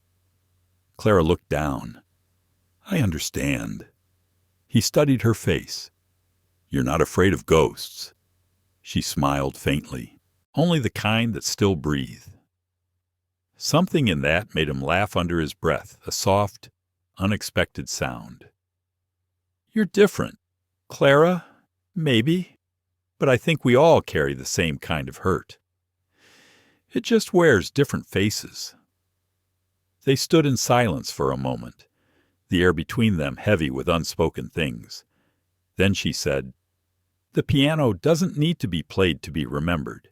Clara looked down. "I understand." He studied her face. "You're not afraid of ghosts." She smiled faintly, only the kind that still breathe. Something in that made him laugh under his breath, a soft, unexpected sound. "You're different, Clara, maybe. But I think we all carry the same kind of hurt. It just wears different faces." They stood in silence for a moment, the air between them heavy with unspoken things. Then she said, "The piano doesn't need to be played to be remembered."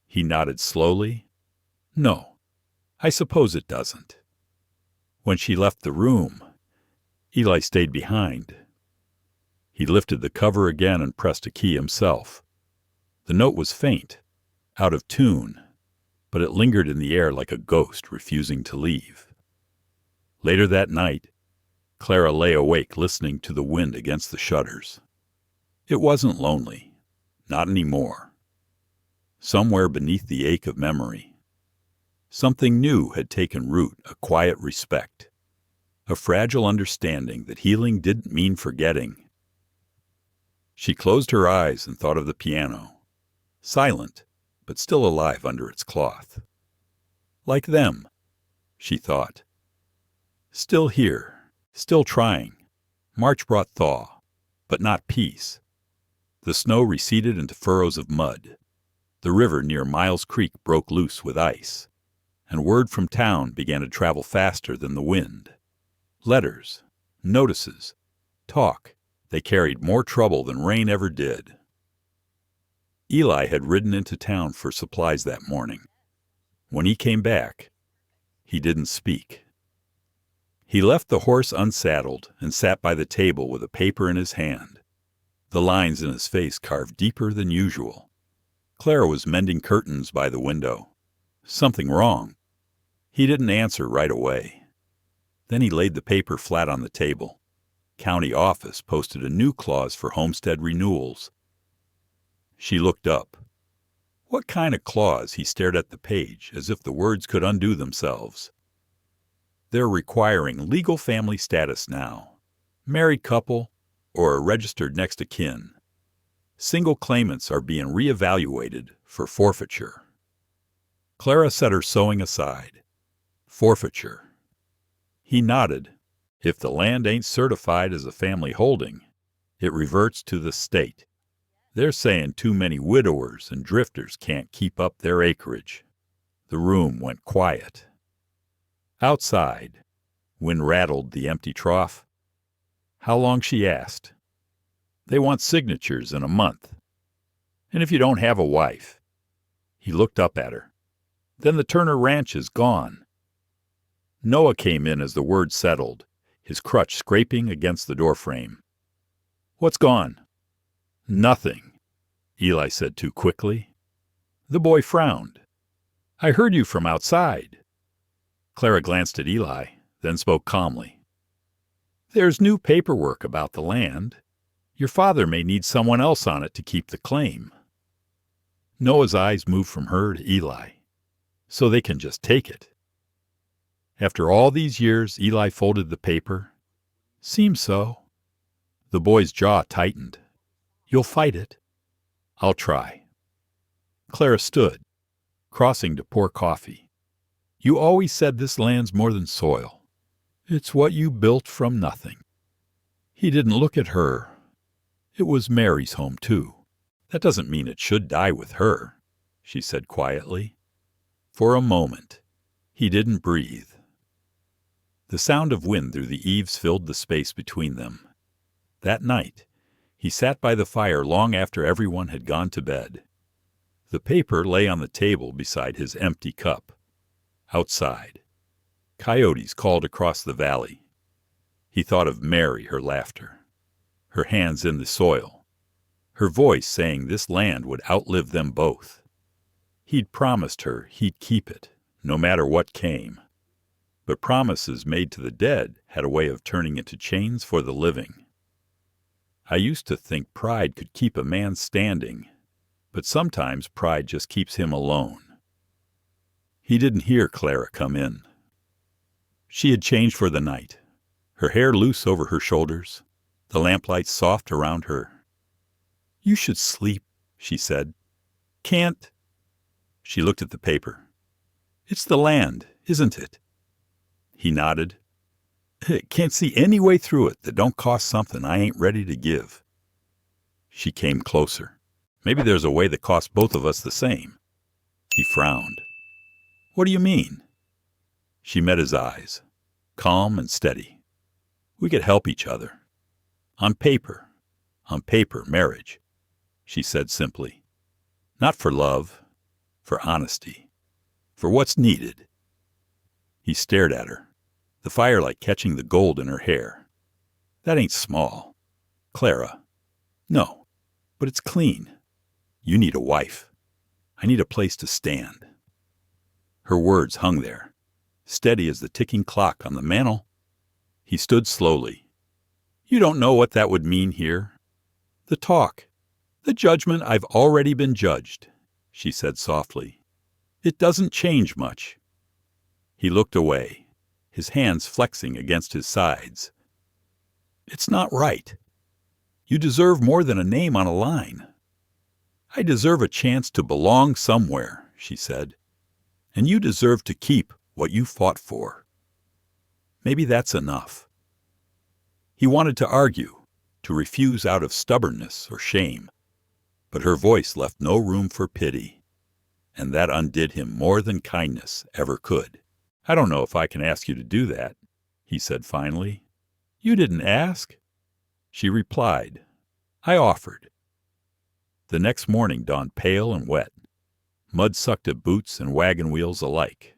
He nodded slowly. "No, I suppose it doesn't." When she left the room, Eli stayed behind. He lifted the cover again and pressed a key himself. The note was faint, out of tune, but it lingered in the air like a ghost refusing to leave. Later that night, Clara lay awake listening to the wind against the shutters. It wasn't lonely, not anymore. Somewhere beneath the ache of memory, something new had taken root, a quiet respect, a fragile understanding that healing didn't mean forgetting. She closed her eyes and thought of the piano, silent, but still alive under its cloth. Like them, she thought. Still here, still trying. March brought thaw, but not peace. The snow receded into furrows of mud. The river near Miles Creek broke loose with ice, and word from town began to travel faster than the wind. Letters, notices, talk. They carried more trouble than rain ever did. Eli had ridden into town for supplies that morning. When he came back, he didn't speak. He left the horse unsaddled and sat by the table with a paper in his hand, the lines in his face carved deeper than usual. Clara was mending curtains by the window. Something wrong. He didn't answer right away. Then he laid the paper flat on the table. County office posted a new clause for homestead renewals. She looked up. What kind of clause? He stared at the page, as if the words could undo themselves. They're requiring legal family status now. Married couple or a registered next of kin. Single claimants are being reevaluated for forfeiture. Clara set her sewing aside. Forfeiture. He nodded. If the land ain't certified as a family holding, it reverts to the state. They're saying too many widowers and drifters can't keep up their acreage. The room went quiet. Outside, wind rattled the empty trough. How long, she asked. They want signatures in a month. And if you don't have a wife. He looked up at her. Then the Turner ranch is gone. Noah came in as the word settled, his crutch scraping against the doorframe. What's gone? Nothing, Eli said too quickly. The boy frowned. I heard you from outside. Clara glanced at Eli, then spoke calmly. There's new paperwork about the land. Your father may need someone else on it to keep the claim. Noah's eyes moved from her to Eli. So they can just take it. After all these years, Eli folded the paper. Seems so. The boy's jaw tightened. You'll fight it. I'll try. Clara stood, crossing to pour coffee. You always said this land's more than soil. It's what you built from nothing. He didn't look at her. It was Mary's home, too. That doesn't mean it should die with her, she said quietly. For a moment, he didn't breathe. The sound of wind through the eaves filled the space between them. That night, he sat by the fire long after everyone had gone to bed. The paper lay on the table beside his empty cup. Outside, coyotes called across the valley. He thought of Mary, her laughter, her hands in the soil, her voice saying this land would outlive them both. He'd promised her he'd keep it, no matter what came. But promises made to the dead had a way of turning into chains for the living. I used to think pride could keep a man standing, but sometimes pride just keeps him alone. He didn't hear Clara come in. She had changed for the night, her hair loose over her shoulders, the lamplight soft around her. You should sleep, she said. Can't. She looked at the paper. It's the land, isn't it? He nodded. Can't see any way through it that don't cost something I ain't ready to give. She came closer. Maybe there's a way that costs both of us the same. He frowned. What do you mean? She met his eyes, calm and steady. We could help each other. On paper, marriage, she said simply. Not for love, for honesty, for what's needed. He stared at her, the firelight catching the gold in her hair. That ain't small. Clara. No, but it's clean. You need a wife. I need a place to stand. Her words hung there, steady as the ticking clock on the mantel. He stood slowly. You don't know what that would mean here. The talk, the judgment I've already been judged, she said softly. It doesn't change much. He looked away, his hands flexing against his sides. It's not right. You deserve more than a name on a line. I deserve a chance to belong somewhere, she said. And you deserve to keep what you fought for. Maybe that's enough. He wanted to argue, to refuse out of stubbornness or shame, but her voice left no room for pity, and that undid him more than kindness ever could. I don't know if I can ask you to do that, he said finally. You didn't ask. She replied, I offered. The next morning dawned pale and wet. Mud sucked at boots and wagon wheels alike.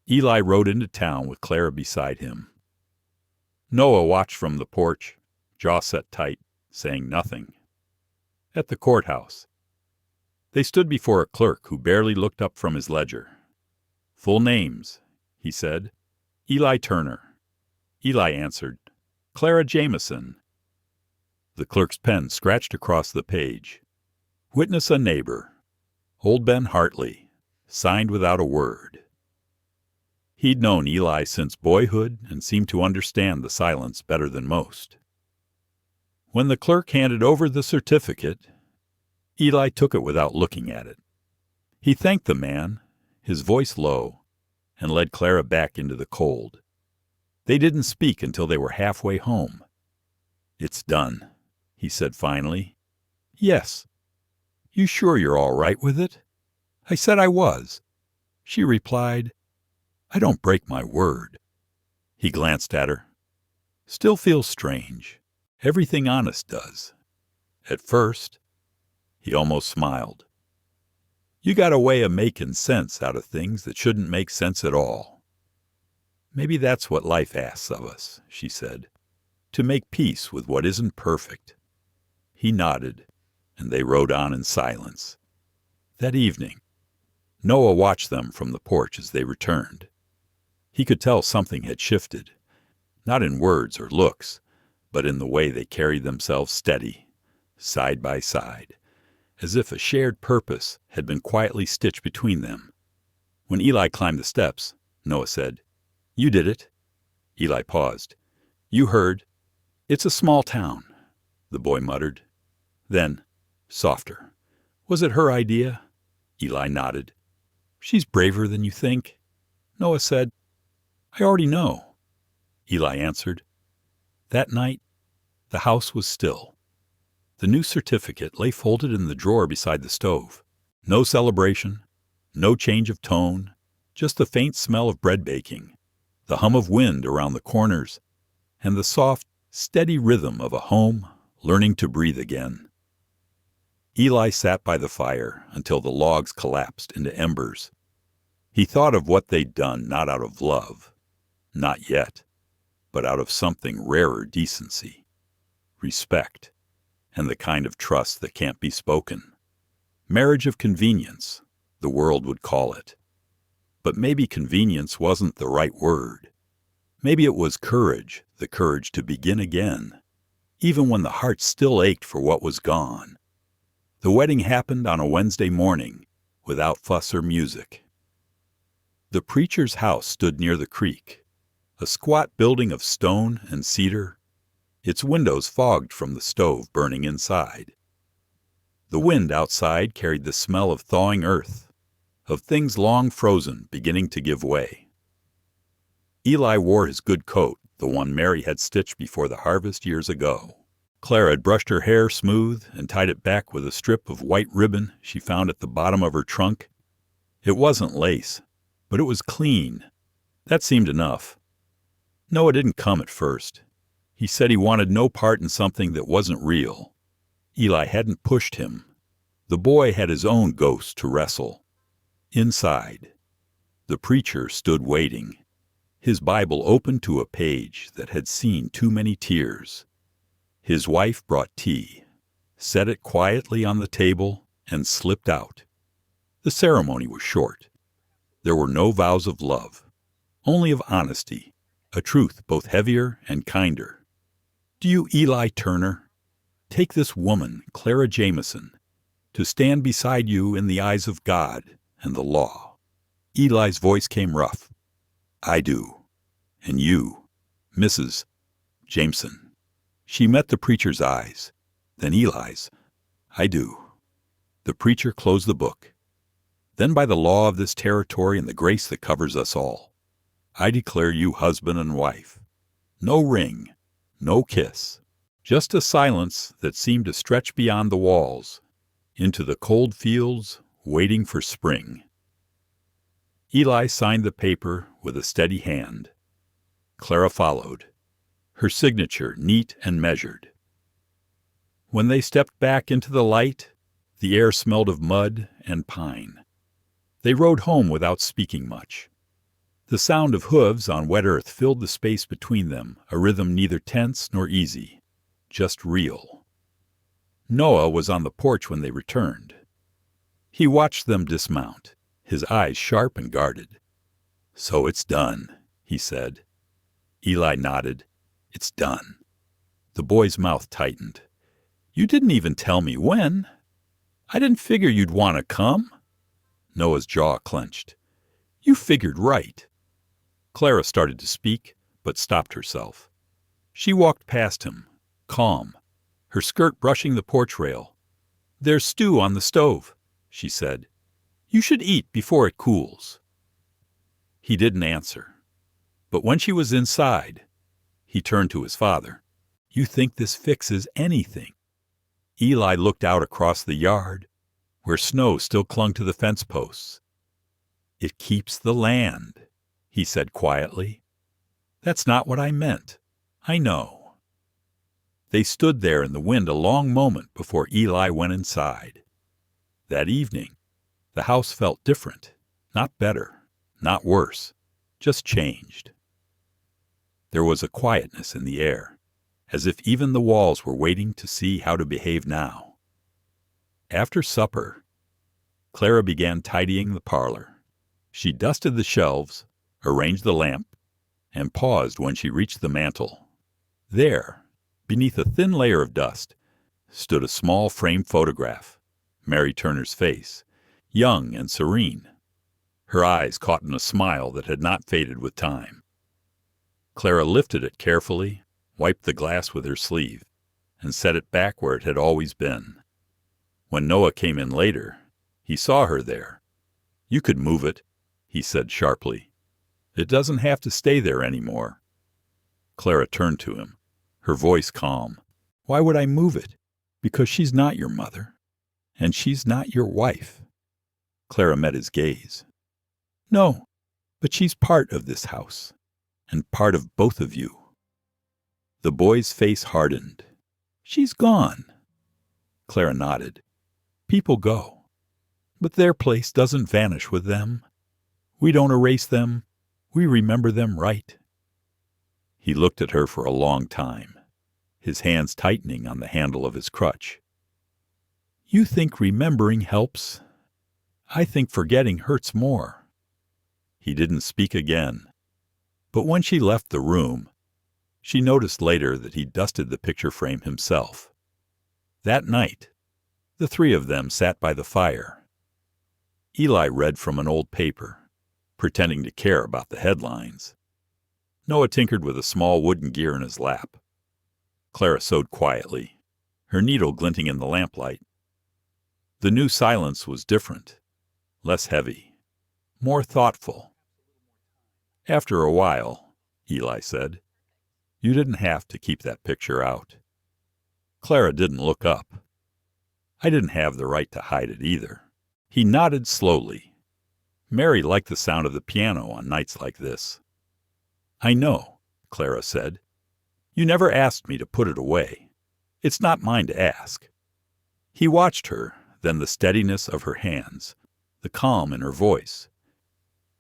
Eli rode into town with Clara beside him. Noah watched from the porch, jaw set tight, saying nothing. At the courthouse, they stood before a clerk who barely looked up from his ledger. Full names, he said. Eli Turner. Eli answered, Clara Jameson. The clerk's pen scratched across the page. Witness a neighbor. Old Ben Hartley, signed without a word. He'd known Eli since boyhood and seemed to understand the silence better than most. When the clerk handed over the certificate, Eli took it without looking at it. He thanked the man, his voice low, and led Clara back into the cold. They didn't speak until they were halfway home. "It's done," he said finally. "Yes." "You sure you're all right with it?" "I said I was." She replied, "I don't break my word." He glanced at her. "Still feels strange. Everything honest does. At first." He almost smiled. "You got a way of making sense out of things that shouldn't make sense at all." "Maybe that's what life asks of us," she said, "to make peace with what isn't perfect." He nodded, and they rode on in silence. That evening, Noah watched them from the porch as they returned. He could tell something had shifted, not in words or looks, but in the way they carried themselves steady, side by side, as if a shared purpose had been quietly stitched between them. When Eli climbed the steps, Noah said, "You did it." Eli paused. "You heard. It's a small town," the boy muttered. Then, softer, "Was it her idea?" Eli nodded. "She's braver than you think." Noah said, "I already know." Eli answered. That night, the house was still. The new certificate lay folded in the drawer beside the stove. No celebration, no change of tone, just the faint smell of bread baking, the hum of wind around the corners, and the soft, steady rhythm of a home learning to breathe again. Eli sat by the fire until the logs collapsed into embers. He thought of what they'd done not out of love, not yet, but out of something rarer decency, respect, and the kind of trust that can't be spoken. Marriage of convenience, the world would call it. But maybe convenience wasn't the right word. Maybe it was courage, the courage to begin again, even when the heart still ached for what was gone. The wedding happened on a Wednesday morning, without fuss or music. The preacher's house stood near the creek, a squat building of stone and cedar, its windows fogged from the stove burning inside. The wind outside carried the smell of thawing earth, of things long frozen beginning to give way. Eli wore his good coat, the one Mary had stitched before the harvest years ago. Clara had brushed her hair smooth and tied it back with a strip of white ribbon she found at the bottom of her trunk. It wasn't lace, but it was clean. That seemed enough. Noah didn't come at first. He said he wanted no part in something that wasn't real. Eli hadn't pushed him. The boy had his own ghost to wrestle. Inside, the preacher stood waiting, his Bible open to a page that had seen too many tears. His wife brought tea, set it quietly on the table, and slipped out. The ceremony was short. There were no vows of love, only of honesty, a truth both heavier and kinder. "Do you, Eli Turner, take this woman, Clara Jameson, to stand beside you in the eyes of God and the law?" Eli's voice came rough. "I do. And you, Mrs. Jameson." She met the preacher's eyes, then Eli's. "I do." The preacher closed the book. "Then by the law of this territory and the grace that covers us all, I declare you husband and wife. No ring, no kiss, just a silence that seemed to stretch beyond the walls, into the cold fields waiting for spring." Eli signed the paper with a steady hand. Clara followed, her signature neat and measured. When they stepped back into the light, the air smelled of mud and pine. They rode home without speaking much. The sound of hooves on wet earth filled the space between them, a rhythm neither tense nor easy, just real. Noah was on the porch when they returned. He watched them dismount, his eyes sharp and guarded. "So it's done," he said. Eli nodded. "It's done." The boy's mouth tightened. "You didn't even tell me when. I didn't figure you'd want to come." Noah's jaw clenched. You figured right. Clara started to speak, but stopped herself. She walked past him, calm, her skirt brushing the porch rail. There's stew on the stove, she said. You should eat before it cools. He didn't answer. But when she was inside, he turned to his father. You think this fixes anything? Eli looked out across the yard, where snow still clung to the fence posts. It keeps the land, he said quietly. That's not what I meant. I know. They stood there in the wind a long moment before Eli went inside. That evening, the house felt different, not better, not worse, just changed. There was a quietness in the air, as if even the walls were waiting to see how to behave now. After supper, Clara began tidying the parlor. She dusted the shelves, arranged the lamp, and paused when she reached the mantel. There, beneath a thin layer of dust, stood a small framed photograph, Mary Turner's face, young and serene, her eyes caught in a smile that had not faded with time. Clara lifted it carefully, wiped the glass with her sleeve, and set it back where it had always been. When Noah came in later, he saw her there. You could move it, he said sharply. It doesn't have to stay there anymore. Clara turned to him, her voice calm. Why would I move it? Because she's not your mother, and she's not your wife. Clara met his gaze. No, but she's part of this house, and part of both of you. The boy's face hardened. She's gone. Clara nodded. People go, but their place doesn't vanish with them. We don't erase them. We remember them right. He looked at her for a long time, his hands tightening on the handle of his crutch. You think remembering helps? I think forgetting hurts more. He didn't speak again, but when she left the room, she noticed later that he dusted the picture frame himself. That night, the three of them sat by the fire. Eli read from an old paper, pretending to care about the headlines. Noah tinkered with a small wooden gear in his lap. Clara sewed quietly, her needle glinting in the lamplight. The new silence was different, less heavy, more thoughtful. After a while, Eli said, you didn't have to keep that picture out. Clara didn't look up. I didn't have the right to hide it either. He nodded slowly. Mary liked the sound of the piano on nights like this. I know, Clara said. You never asked me to put it away. It's not mine to ask. He watched her, then the steadiness of her hands, the calm in her voice.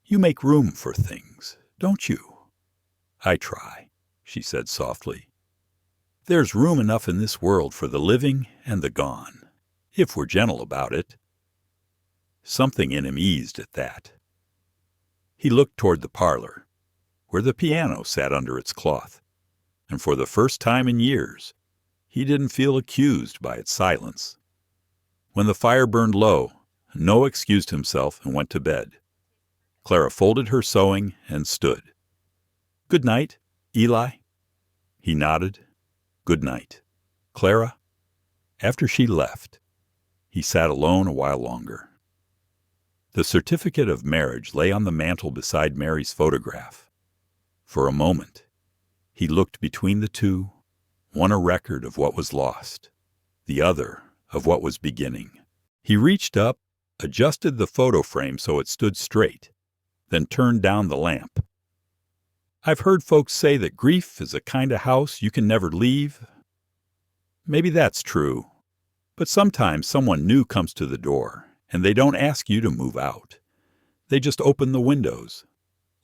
You make room for things, don't you? I try, she said softly. There's room enough in this world for the living and the gone, if we're gentle about it. Something in him eased at that. He looked toward the parlor, where the piano sat under its cloth, and for the first time in years, he didn't feel accused by its silence. When the fire burned low, Noah excused himself and went to bed. Clara folded her sewing and stood. Good night, Eli. He nodded. Good night, Clara. After she left, he sat alone a while longer. The certificate of marriage lay on the mantel beside Mary's photograph. For a moment, he looked between the two, one a record of what was lost, the other of what was beginning. He reached up, adjusted the photo frame so it stood straight, then turned down the lamp. I've heard folks say that grief is a kind of house you can never leave. Maybe that's true, but sometimes someone new comes to the door, and they don't ask you to move out. They just open the windows,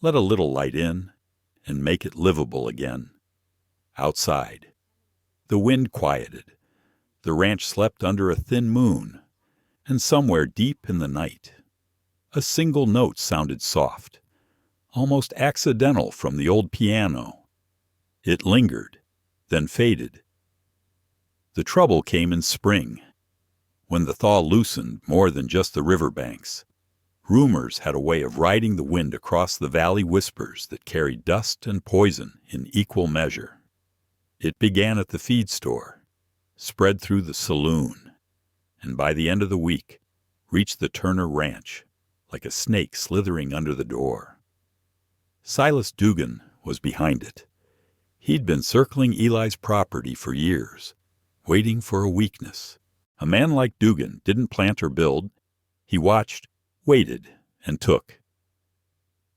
let a little light in, and make it livable again. Outside, the wind quieted. The ranch slept under a thin moon, and somewhere deep in the night, a single note sounded soft, almost accidental from the old piano. It lingered, then faded. The trouble came in spring, when the thaw loosened more than just the riverbanks, Rumors had a way of riding the wind across the valley, whispers that carried dust and poison in equal measure. It began at the feed store, spread through the saloon, and by the end of the week reached the Turner ranch like a snake slithering under the door. Silas Dugan was behind it. He'd been circling Eli's property for years, waiting for a weakness. A man like Dugan didn't plant or build. He watched, waited, and took.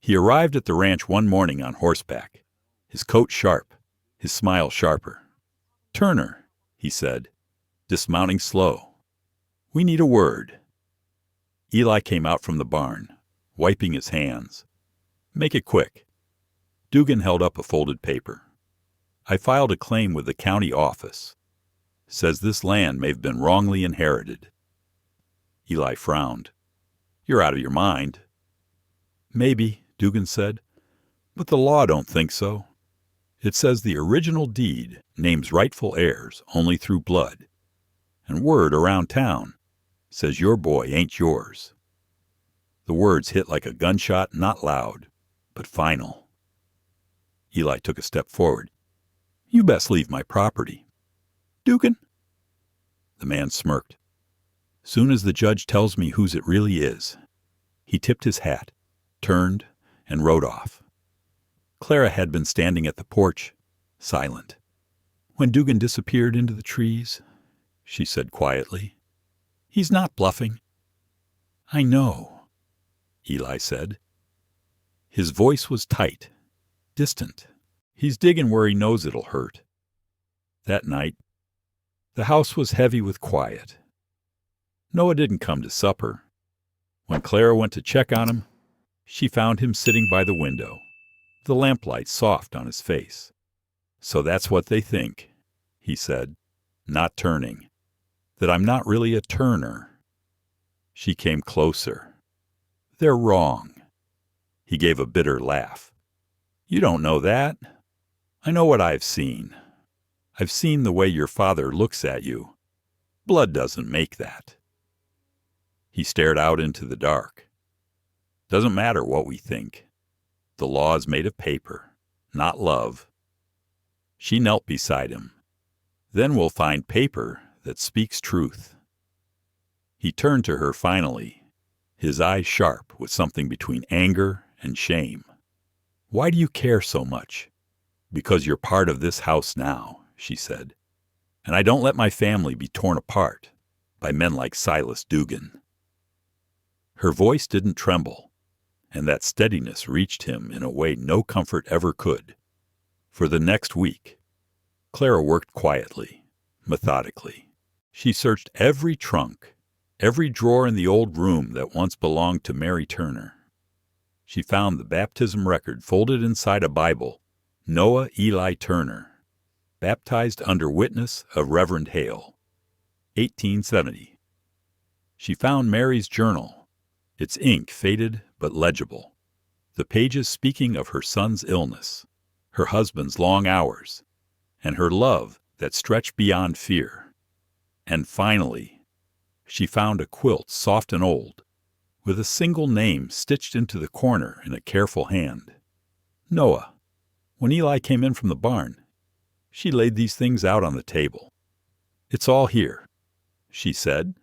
He arrived at the ranch one morning on horseback, his coat sharp, his smile sharper. "Turner," he said, dismounting slow, "we need a word." Eli came out from the barn, wiping his hands. "Make it quick." Dugan held up a folded paper. "I filed a claim with the county office. Says this land may have been wrongly inherited." Eli frowned. "You're out of your mind." "Maybe," Dugan said, "but the law don't think so. It says the original deed names rightful heirs only through blood, and word around town says your boy ain't yours." The words hit like a gunshot, not loud, but final. Eli took a step forward. "You best leave my property." "Dugan?" The man smirked. "Soon as the judge tells me whose it really is." He tipped his hat, turned, and rode off. Clara had been standing at the porch, silent. "When Dugan disappeared into the trees," she said quietly, "he's not bluffing." "I know," Eli said. His voice was tight, distant. "He's digging where he knows it'll hurt." That night, the house was heavy with quiet. Noah didn't come to supper. When Clara went to check on him, she found him sitting by the window, the lamplight soft on his face. "So that's what they think," he said, not turning, "that I'm not really a Turner." She came closer. "They're wrong." He gave a bitter laugh. "You don't know that. I know what I've seen. I've seen the way your father looks at you. Blood doesn't make that." He stared out into the dark. "Doesn't matter what we think. The law is made of paper, not love." She knelt beside him. "Then we'll find paper that speaks truth." He turned to her finally, his eyes sharp with something between anger and shame. "Why do you care so much?" "Because you're part of this house now," she said. "And I don't let my family be torn apart by men like Silas Dugan." Her voice didn't tremble, and that steadiness reached him in a way no comfort ever could. For the next week, Clara worked quietly, methodically. She searched every trunk, every drawer in the old room that once belonged to Mary Turner. She found the baptism record folded inside a Bible, Noah Eli Turner, baptized under witness of Reverend Hale, 1870. She found Mary's journal, its ink faded but legible, the pages speaking of her son's illness, her husband's long hours, and her love that stretched beyond fear. And finally, she found a quilt soft and old, with a single name stitched into the corner in a careful hand. Noah. When Eli came in from the barn, she laid these things out on the table. "It's all here," she said.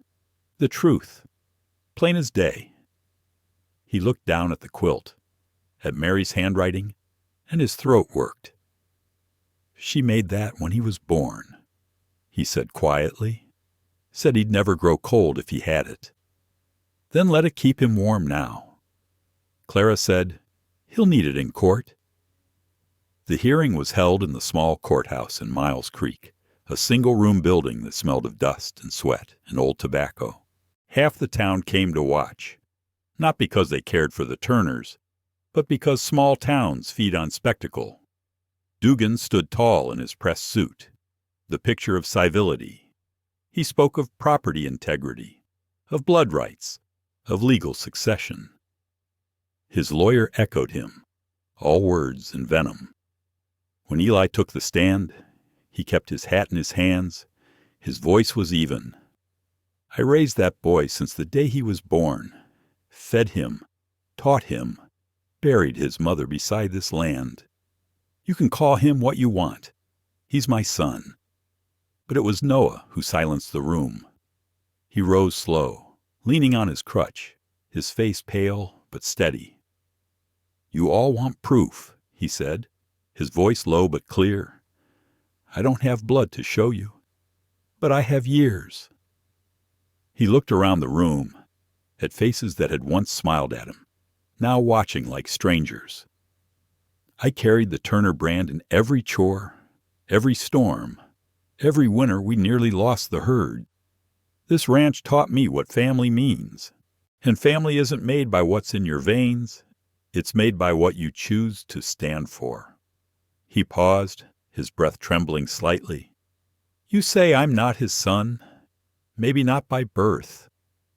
"The truth, plain as day." He looked down at the quilt, at Mary's handwriting, and his throat worked. "She made that when he was born," he said quietly. "Said he'd never grow cold if he had it. Then let it keep him warm now." Clara said, "He'll need it in court." The hearing was held in the small courthouse in Miles Creek, a single-room building that smelled of dust and sweat and old tobacco. Half the town came to watch, not because they cared for the Turners, but because small towns feed on spectacle. Dugan stood tall in his press suit, the picture of civility. He spoke of property integrity, of blood rights, of legal succession. His lawyer echoed him, all words and venom. When Eli took the stand, he kept his hat in his hands. His voice was even. "I raised that boy since the day he was born, fed him, taught him, buried his mother beside this land. You can call him what you want. He's my son." But it was Noah who silenced the room. He rose slow, leaning on his crutch, his face pale but steady. "You all want proof," he said, his voice low but clear. "I don't have blood to show you, but I have years." He looked around the room, at faces that had once smiled at him, now watching like strangers. "I carried the Turner brand in every chore, every storm, every winter we nearly lost the herd. This ranch taught me what family means. And family isn't made by what's in your veins. It's made by what you choose to stand for." He paused, his breath trembling slightly. "You say I'm not his son. Maybe not by birth,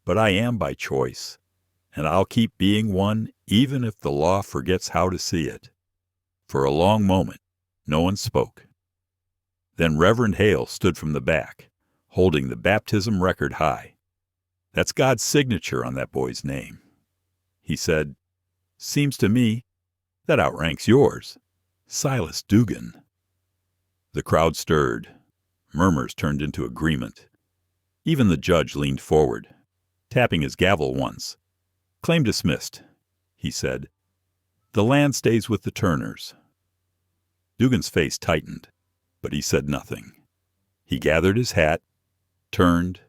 but I am by choice. And I'll keep being one even if the law forgets how to see it." For a long moment, no one spoke. Then Reverend Hale stood from the back, holding the baptism record high. "That's God's signature on that boy's name." He said, "Seems to me that outranks yours, Silas Dugan." The crowd stirred. Murmurs turned into agreement. Even the judge leaned forward, tapping his gavel once. "Claim dismissed," he said. "The land stays with the Turners." Dugan's face tightened, but he said nothing. He gathered his hat, turned,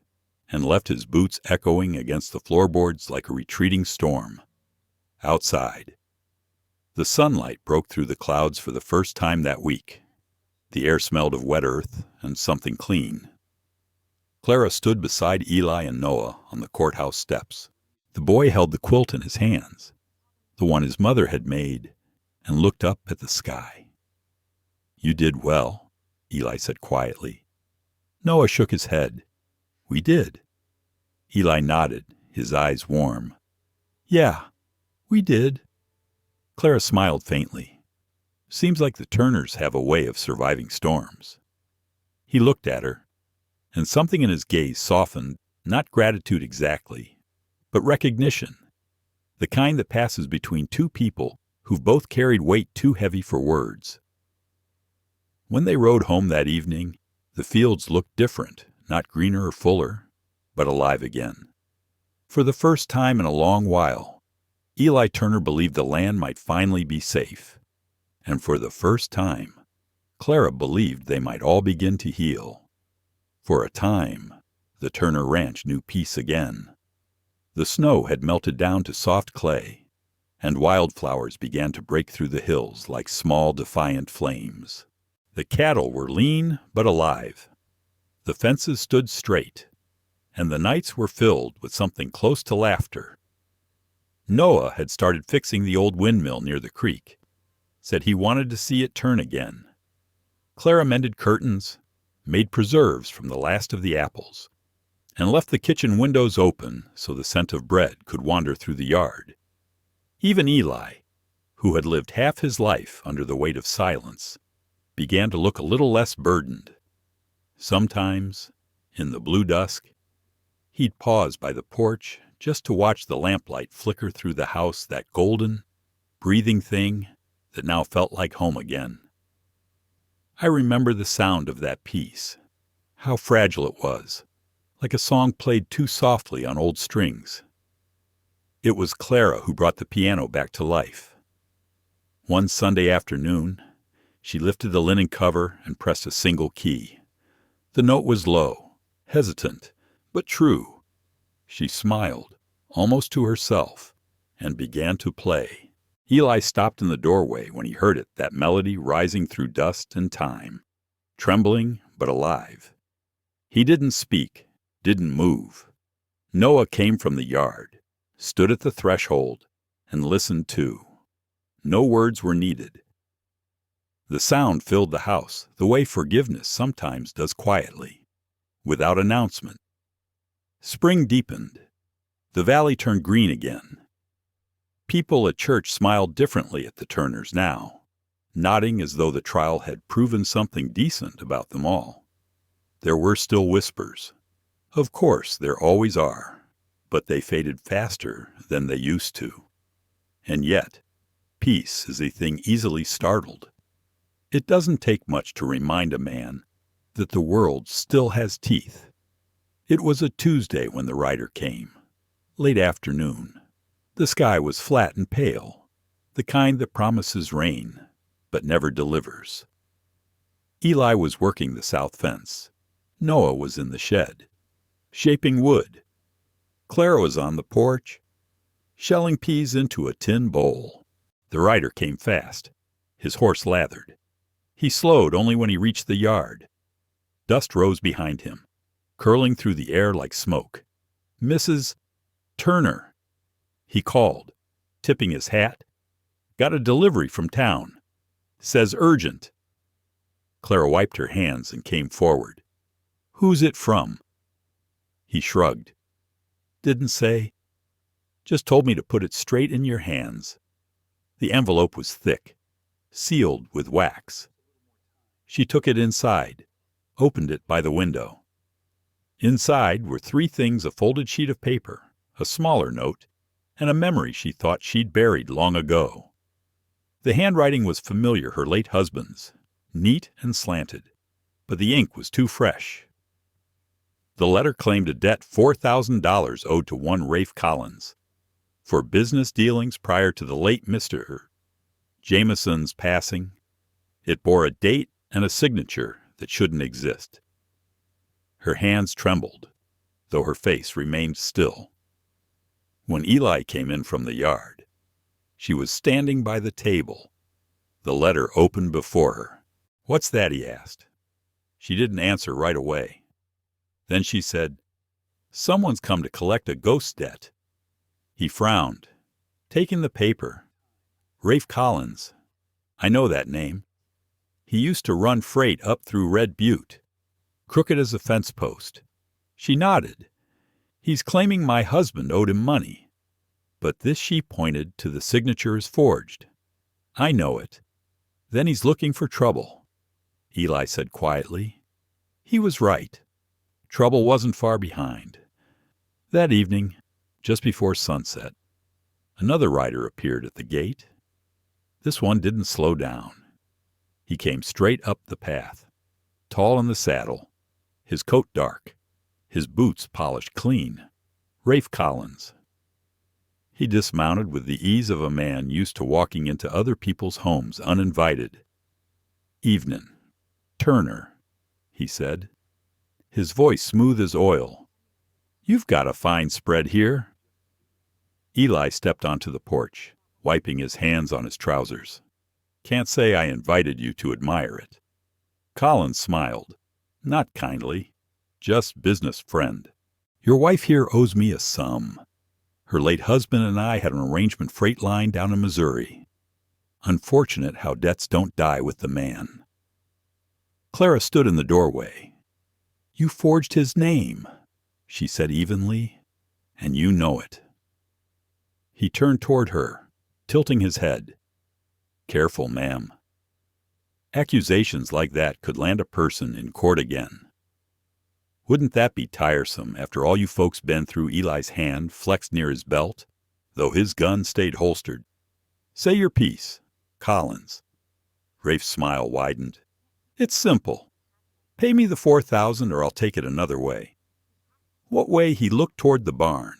and left his boots echoing against the floorboards like a retreating storm. Outside, the sunlight broke through the clouds for the first time that week. The air smelled of wet earth and something clean. Clara stood beside Eli and Noah on the courthouse steps. The boy held the quilt in his hands, the one his mother had made, and looked up at the sky. "You did well," Eli said quietly. Noah shook his head. "We did." Eli nodded, his eyes warm. "Yeah, we did." Clara smiled faintly. "Seems like the Turners have a way of surviving storms." He looked at her, and something in his gaze softened, not gratitude exactly, but recognition, the kind that passes between two people who've both carried weight too heavy for words. When they rode home that evening, the fields looked different, not greener or fuller, but alive again. For the first time in a long while, Eli Turner believed the land might finally be safe. And for the first time, Clara believed they might all begin to heal. For a time, the Turner ranch knew peace again. The snow had melted down to soft clay, and wildflowers began to break through the hills like small defiant flames. The cattle were lean but alive. The fences stood straight, and the nights were filled with something close to laughter. Noah had started fixing the old windmill near the creek, said he wanted to see it turn again. Clara mended curtains, made preserves from the last of the apples, and left the kitchen windows open so the scent of bread could wander through the yard. Even Eli, who had lived half his life under the weight of silence, began to look a little less burdened. Sometimes, in the blue dusk, he'd pause by the porch just to watch the lamplight flicker through the house, that golden, breathing thing that now felt like home again. I remember the sound of that piece, how fragile it was, like a song played too softly on old strings. It was Clara who brought the piano back to life. One Sunday afternoon, she lifted the linen cover and pressed a single key. The note was low, hesitant, but true. She smiled, almost to herself, and began to play. Eli stopped in the doorway when he heard it, that melody rising through dust and time, trembling but alive. He didn't speak, didn't move. Noah came from the yard, stood at the threshold, and listened too. No words were needed. The sound filled the house the way forgiveness sometimes does quietly, without announcement. Spring deepened. The valley turned green again. People at church smiled differently at the Turners now, nodding as though the trial had proven something decent about them all. There were still whispers. Of course, there always are. but they faded faster than they used to. And yet, peace is a thing easily startled. It doesn't take much to remind a man that the world still has teeth. It was a Tuesday when the rider came, late afternoon. The sky was flat and pale, the kind that promises rain, but never delivers. Eli was working the south fence. Noah was in the shed, shaping wood. Clara was on the porch, shelling peas into a tin bowl. The rider came fast, his horse lathered. He slowed only when he reached the yard. Dust rose behind him, curling through the air like smoke. "Mrs. Turner," he called, tipping his hat. "Got a delivery from town. Says urgent." Clara wiped her hands and came forward. "Who's it from?" He shrugged. "Didn't say. Just told me to put it straight in your hands." The envelope was thick, sealed with wax. She took it inside, opened it by the window. Inside were 3 things: a folded sheet of paper, a smaller note, and a memory she thought she'd buried long ago. The handwriting was familiar, her late husband's, neat and slanted, but the ink was too fresh. The letter claimed a debt $4,000 owed to one Rafe Collins for business dealings prior to the late Mr. Jameson's passing. It bore a date and a signature that shouldn't exist. Her hands trembled, though her face remained still. When Eli came in from the yard, she was standing by the table, the letter open before her. "What's that?" he asked. She didn't answer right away. Then she said, "Someone's come to collect a ghost debt." He frowned, taking the paper. "Rafe Collins. I know that name. He used to run freight up through Red Butte. Crooked as a fence post." She nodded. "He's claiming my husband owed him money. But this," she pointed to the signature, "is forged. I know it. Then he's looking for trouble." Eli said quietly. He was right. Trouble wasn't far behind. That evening, just before sunset, another rider appeared at the gate. This one didn't slow down. He came straight up the path, tall in the saddle, his coat dark, his boots polished clean. Rafe Collins. He dismounted with the ease of a man used to walking into other people's homes uninvited. "Evenin', Turner," he said, his voice smooth as oil. "You've got a fine spread here." Eli stepped onto the porch, wiping his hands on his trousers. "Can't say I invited you to admire it." Collins smiled, not kindly, just business friend. "Your wife here owes me a sum. Her late husband and I had an arrangement freight line down in Missouri. Unfortunate how debts don't die with the man." Clara stood in the doorway. "You forged his name," she said evenly, "and you know it." He turned toward her, tilting his head. "Careful, ma'am. Accusations like that could land a person in court again. Wouldn't that be tiresome after all you folks been through?" Eli's hand flexed near his belt, though his gun stayed holstered. "Say your piece, Collins." Rafe's smile widened. "It's simple. Pay me the $4,000 or I'll take it another way." What way? He looked toward the barn.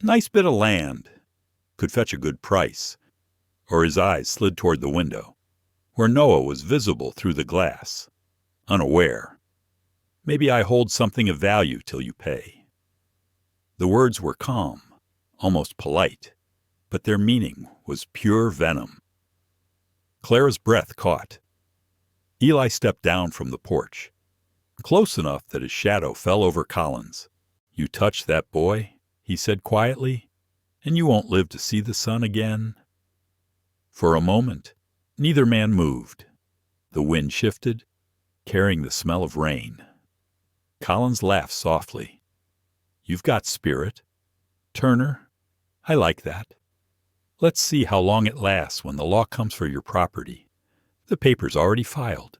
Nice bit of land. Could fetch a good price. Or his eyes slid toward the window, where Noah was visible through the glass, unaware. "Maybe I hold something of value till you pay." The words were calm, almost polite, but their meaning was pure venom. Clara's breath caught. Eli stepped down from the porch, close enough that his shadow fell over Collins. "You touch that boy," he said quietly, "and you won't live to see the sun again." For a moment, neither man moved. The wind shifted, carrying the smell of rain. Collins laughed softly. "You've got spirit, Turner. I like that. Let's see how long it lasts when the law comes for your property. The paper's already filed."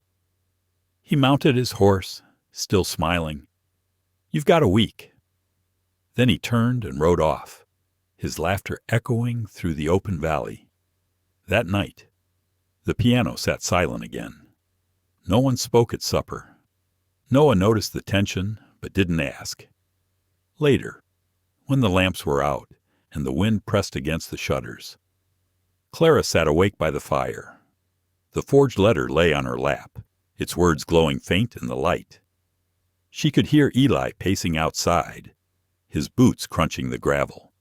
He mounted his horse, still smiling. "You've got a week." Then he turned and rode off, his laughter echoing through the open valley. That night, the piano sat silent again. No one spoke at supper. Noah noticed the tension, but didn't ask. Later, when the lamps were out and the wind pressed against the shutters, Clara sat awake by the fire. The forged letter lay on her lap, its words glowing faint in the light. She could hear Eli pacing outside, his boots crunching the gravel.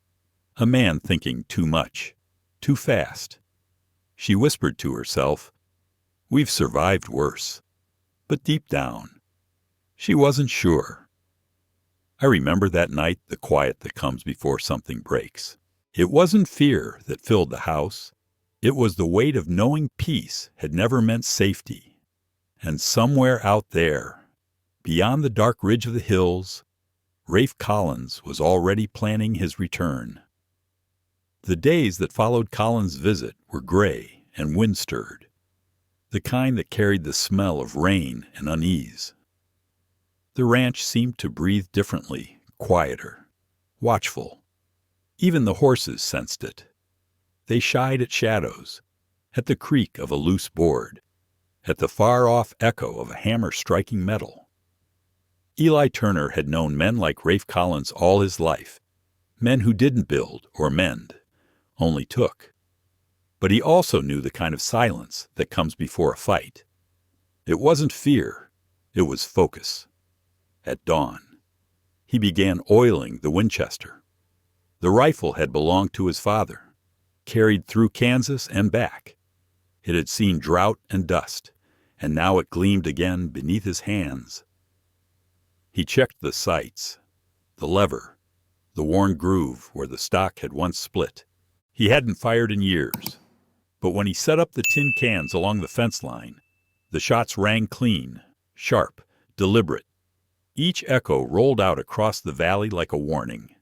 A man thinking too much, too fast. She whispered to herself, "We've survived worse." But deep down, she wasn't sure. I remember that night, the quiet that comes before something breaks. It wasn't fear that filled the house. It was the weight of knowing peace had never meant safety. And somewhere out there, beyond the dark ridge of the hills, Rafe Collins was already planning his return. The days that followed Collins' visit were gray and wind-stirred, the kind that carried the smell of rain and unease. The ranch seemed to breathe differently, quieter, watchful. Even the horses sensed it. They shied at shadows, at the creak of a loose board, at the far-off echo of a hammer striking metal. Eli Turner had known men like Rafe Collins all his life, men who didn't build or mend, only took. But he also knew the kind of silence that comes before a fight. It wasn't fear, it was focus. At dawn, he began oiling the Winchester. The rifle had belonged to his father, carried through Kansas and back. It had seen drought and dust, and now it gleamed again beneath his hands. He checked the sights, the lever, the worn groove where the stock had once split. He hadn't fired in years, but when he set up the tin cans along the fence line, the shots rang clean, sharp, deliberate. Each echo rolled out across the valley like a warning.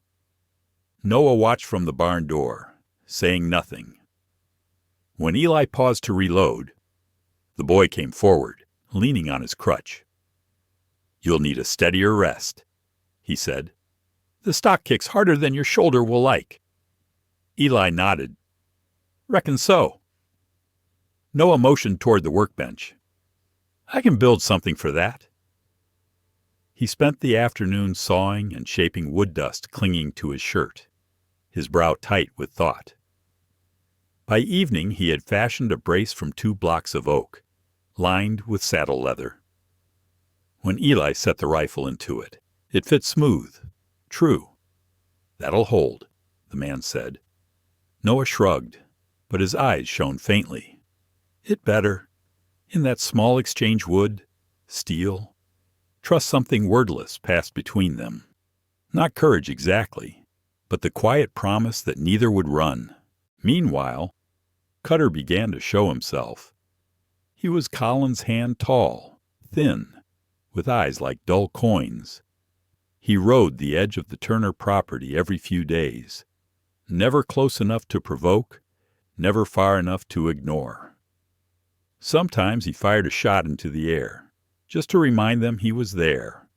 Noah watched from the barn door, saying nothing. When Eli paused to reload, the boy came forward, leaning on his crutch. "You'll need a steadier rest," he said. "The stock kicks harder than your shoulder will like." Eli nodded. "Reckon so." Noah motioned toward the workbench. "I can build something for that." He spent the afternoon sawing and shaping wood dust clinging to his shirt, his brow tight with thought. By evening he had fashioned a brace from 2 blocks of oak, lined with saddle leather. When Eli set the rifle into it, it fit smooth, true. "That'll hold," the man said. Noah shrugged, but his eyes shone faintly. "It better. In that small exchange wood, steel." Trust something wordless passed between them. Not courage exactly, but the quiet promise that neither would run. Meanwhile, Cutter began to show himself. He was Collins' hand tall, thin, with eyes like dull coins. He rode the edge of the Turner property every few days, never close enough to provoke, never far enough to ignore. Sometimes he fired a shot into the air, just to remind them he was there.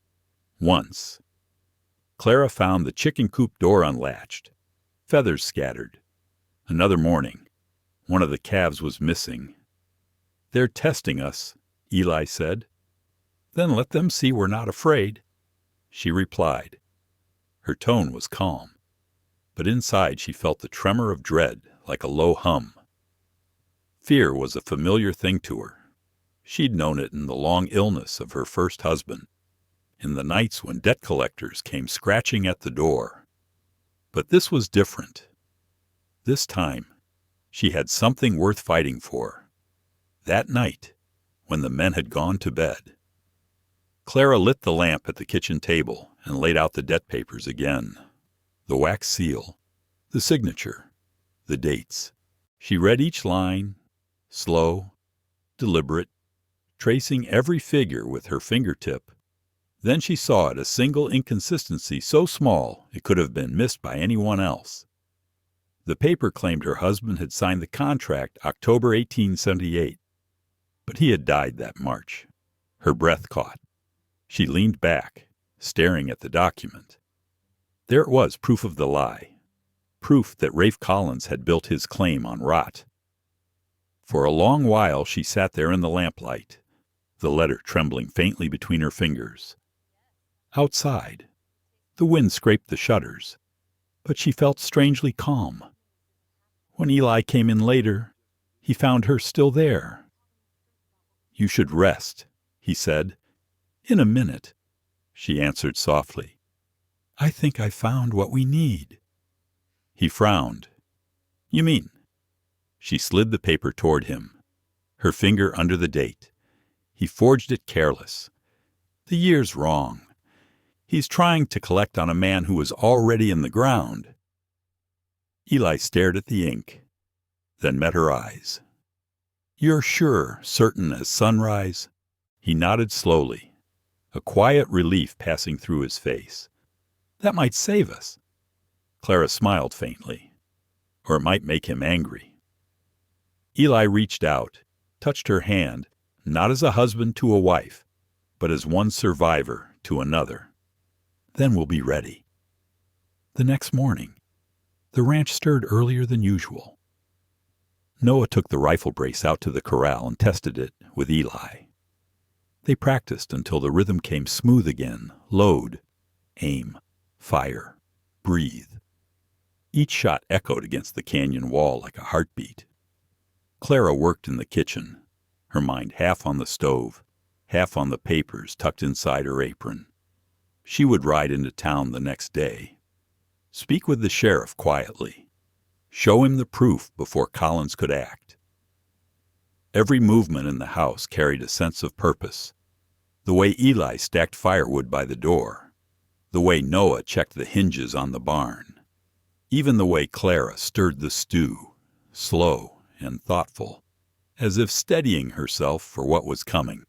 Once, Clara found the chicken coop door unlatched, feathers scattered. Another morning, one of the calves was missing. "They're testing us," Eli said. "Then let them see we're not afraid," she replied. Her tone was calm, but inside she felt the tremor of dread like a low hum. Fear was a familiar thing to her. She'd known it in the long illness of her first husband, in the nights when debt collectors came scratching at the door. But this was different. This time, she had something worth fighting for. That night, when the men had gone to bed, Clara lit the lamp at the kitchen table and laid out the debt papers again. The wax seal, the signature, the dates. She read each line, slow, deliberate, tracing every figure with her fingertip. Then she saw it, a single inconsistency so small it could have been missed by anyone else. The paper claimed her husband had signed the contract October 1878, but he had died that March. Her breath caught. She leaned back, staring at the document. There it was, proof of the lie. Proof that Rafe Collins had built his claim on rot. For a long while she sat there in the lamplight, the letter trembling faintly between her fingers. Outside, the wind scraped the shutters, but she felt strangely calm. When Eli came in later, he found her still there. "You should rest," he said. "In a minute," she answered softly. "I think I found what we need." He frowned. "You mean?" She slid the paper toward him, her finger under the date. He forged it careless. "The year's wrong. He's trying to collect on a man who was already in the ground." Eli stared at the ink, then met her eyes. "You're sure, certain as sunrise?" He nodded slowly, a quiet relief passing through his face. "That might save us." Clara smiled faintly. "Or it might make him angry." Eli reached out, touched her hand, not as a husband to a wife, but as one survivor to another. "Then we'll be ready." The next morning, the ranch stirred earlier than usual. Noah took the rifle brace out to the corral and tested it with Eli. They practiced until the rhythm came smooth again. Load, aim, fire, breathe. Each shot echoed against the canyon wall like a heartbeat. Clara worked in the kitchen, her mind half on the stove, half on the papers tucked inside her apron. She would ride into town the next day. Speak with the sheriff quietly. Show him the proof before Collins could act. Every movement in the house carried a sense of purpose. The way Eli stacked firewood by the door. The way Noah checked the hinges on the barn. Even the way Clara stirred the stew, slow and thoughtful, as if steadying herself for what was coming.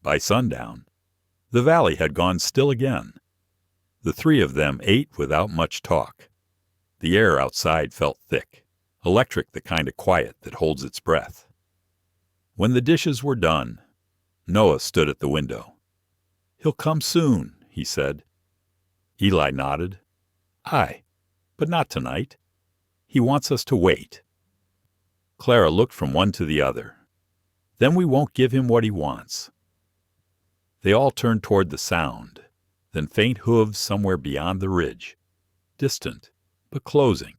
By sundown, the valley had gone still again. The three of them ate without much talk. The air outside felt thick, electric, the kind of quiet that holds its breath. When the dishes were done, Noah stood at the window. "He'll come soon," he said. Eli nodded. "Aye, but not tonight. He wants us to wait." Clara looked from one to the other. "Then we won't give him what he wants." They all turned toward the sound, then faint hooves somewhere beyond the ridge, distant, but closing.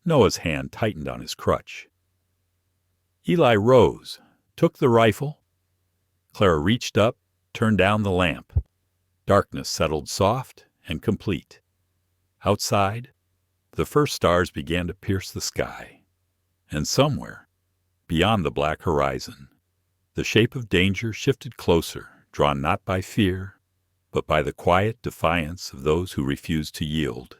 Noah's hand tightened on his crutch. Eli rose, took the rifle. Clara reached up, turned down the lamp. Darkness settled soft and complete. Outside, the first stars began to pierce the sky. And somewhere, beyond the black horizon, the shape of danger shifted closer, drawn not by fear, but by the quiet defiance of those who refused to yield.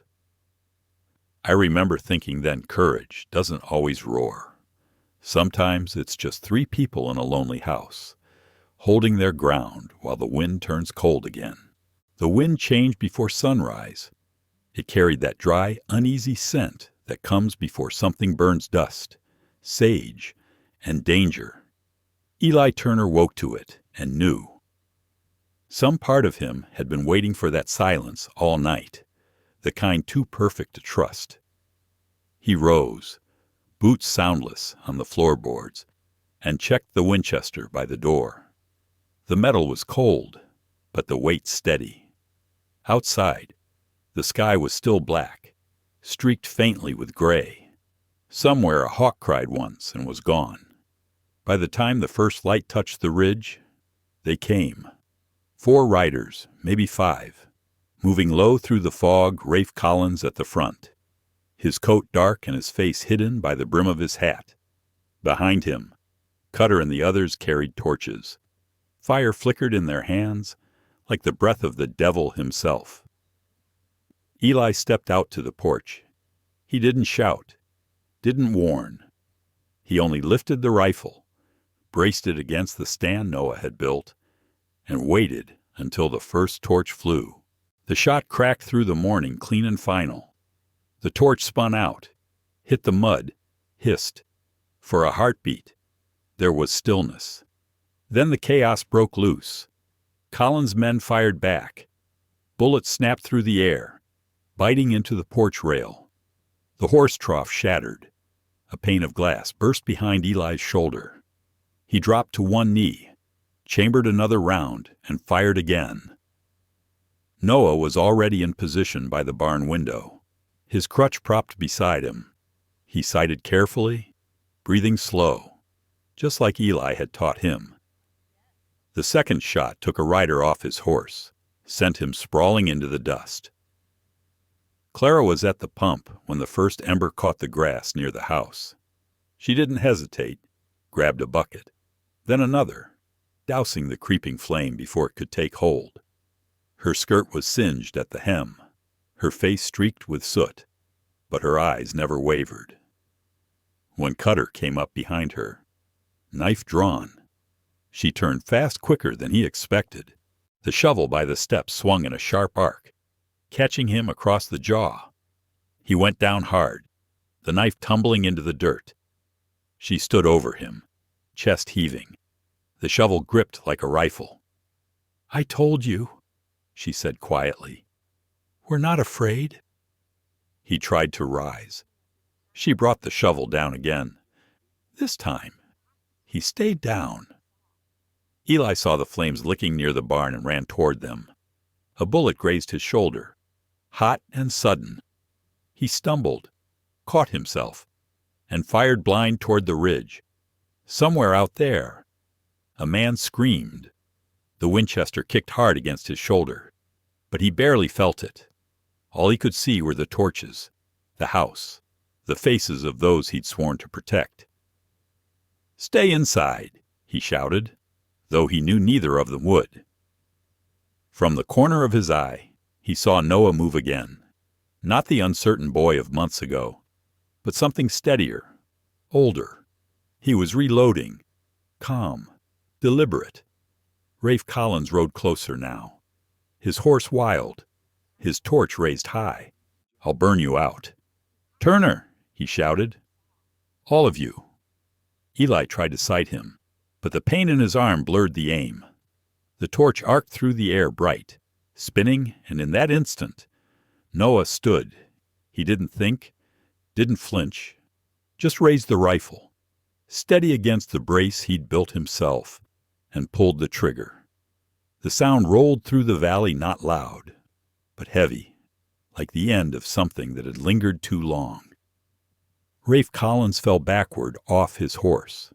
I remember thinking then courage doesn't always roar. Sometimes it's just three people in a lonely house, holding their ground while the wind turns cold again. The wind changed before sunrise. It carried that dry, uneasy scent that comes before something burns dust, sage, and danger. Eli Turner woke to it and knew. Some part of him had been waiting for that silence all night, the kind too perfect to trust. He rose, boots soundless on the floorboards, and checked the Winchester by the door. The metal was cold, but the weight steady. Outside, the sky was still black, streaked faintly with gray. Somewhere a hawk cried once and was gone. By the time the first light touched the ridge, they came. 4 riders, maybe 5, moving low through the fog, Rafe Collins at the front, his coat dark and his face hidden by the brim of his hat. Behind him, Cutter and the others carried torches. Fire flickered in their hands like the breath of the devil himself. Eli stepped out to the porch. He didn't shout, didn't warn. He only lifted the rifle, braced it against the stand Noah had built, and waited until the first torch flew. The shot cracked through the morning, clean and final. The torch spun out, hit the mud, hissed. For a heartbeat, there was stillness. Then the chaos broke loose. Collins' men fired back. Bullets snapped through the air. biting into the porch rail. The horse trough shattered. A pane of glass burst behind Eli's shoulder. He dropped to one knee, chambered another round, and fired again. Noah was already in position by the barn window, his crutch propped beside him. He sighted carefully, breathing slow, just like Eli had taught him. The second shot took a rider off his horse, sent him sprawling into the dust. Clara was at the pump when the first ember caught the grass near the house. She didn't hesitate, grabbed a bucket, then another, dousing the creeping flame before it could take hold. Her skirt was singed at the hem, her face streaked with soot, but her eyes never wavered. When Cutter came up behind her, knife drawn, she turned fast quicker than he expected. The shovel by the steps swung in a sharp arc, catching him across the jaw. He went down hard, the knife tumbling into the dirt. She stood over him, chest heaving, the shovel gripped like a rifle. "I told you," she said quietly. "We're not afraid." He tried to rise. She brought the shovel down again. This time, he stayed down. Eli saw the flames licking near the barn and ran toward them. A bullet grazed his shoulder, hot and sudden. He stumbled, caught himself, and fired blind toward the ridge. Somewhere out there, a man screamed. The Winchester kicked hard against his shoulder, but he barely felt it. All he could see were the torches, the house, the faces of those he'd sworn to protect. "Stay inside," he shouted, though he knew neither of them would. From the corner of his eye, he saw Noah move again. Not the uncertain boy of months ago, but something steadier, older. He was reloading, calm, deliberate. Rafe Collins rode closer now, his horse wild, his torch raised high. "I'll burn you out." "Turner!" he shouted. "All of you." Eli tried to sight him, but the pain in his arm blurred the aim. The torch arced through the air bright, spinning, and in that instant, Noah stood. He didn't think, didn't flinch, just raised the rifle, steady against the brace he'd built himself, and pulled the trigger. The sound rolled through the valley not loud, but heavy, like the end of something that had lingered too long. Rafe Collins fell backward off his horse.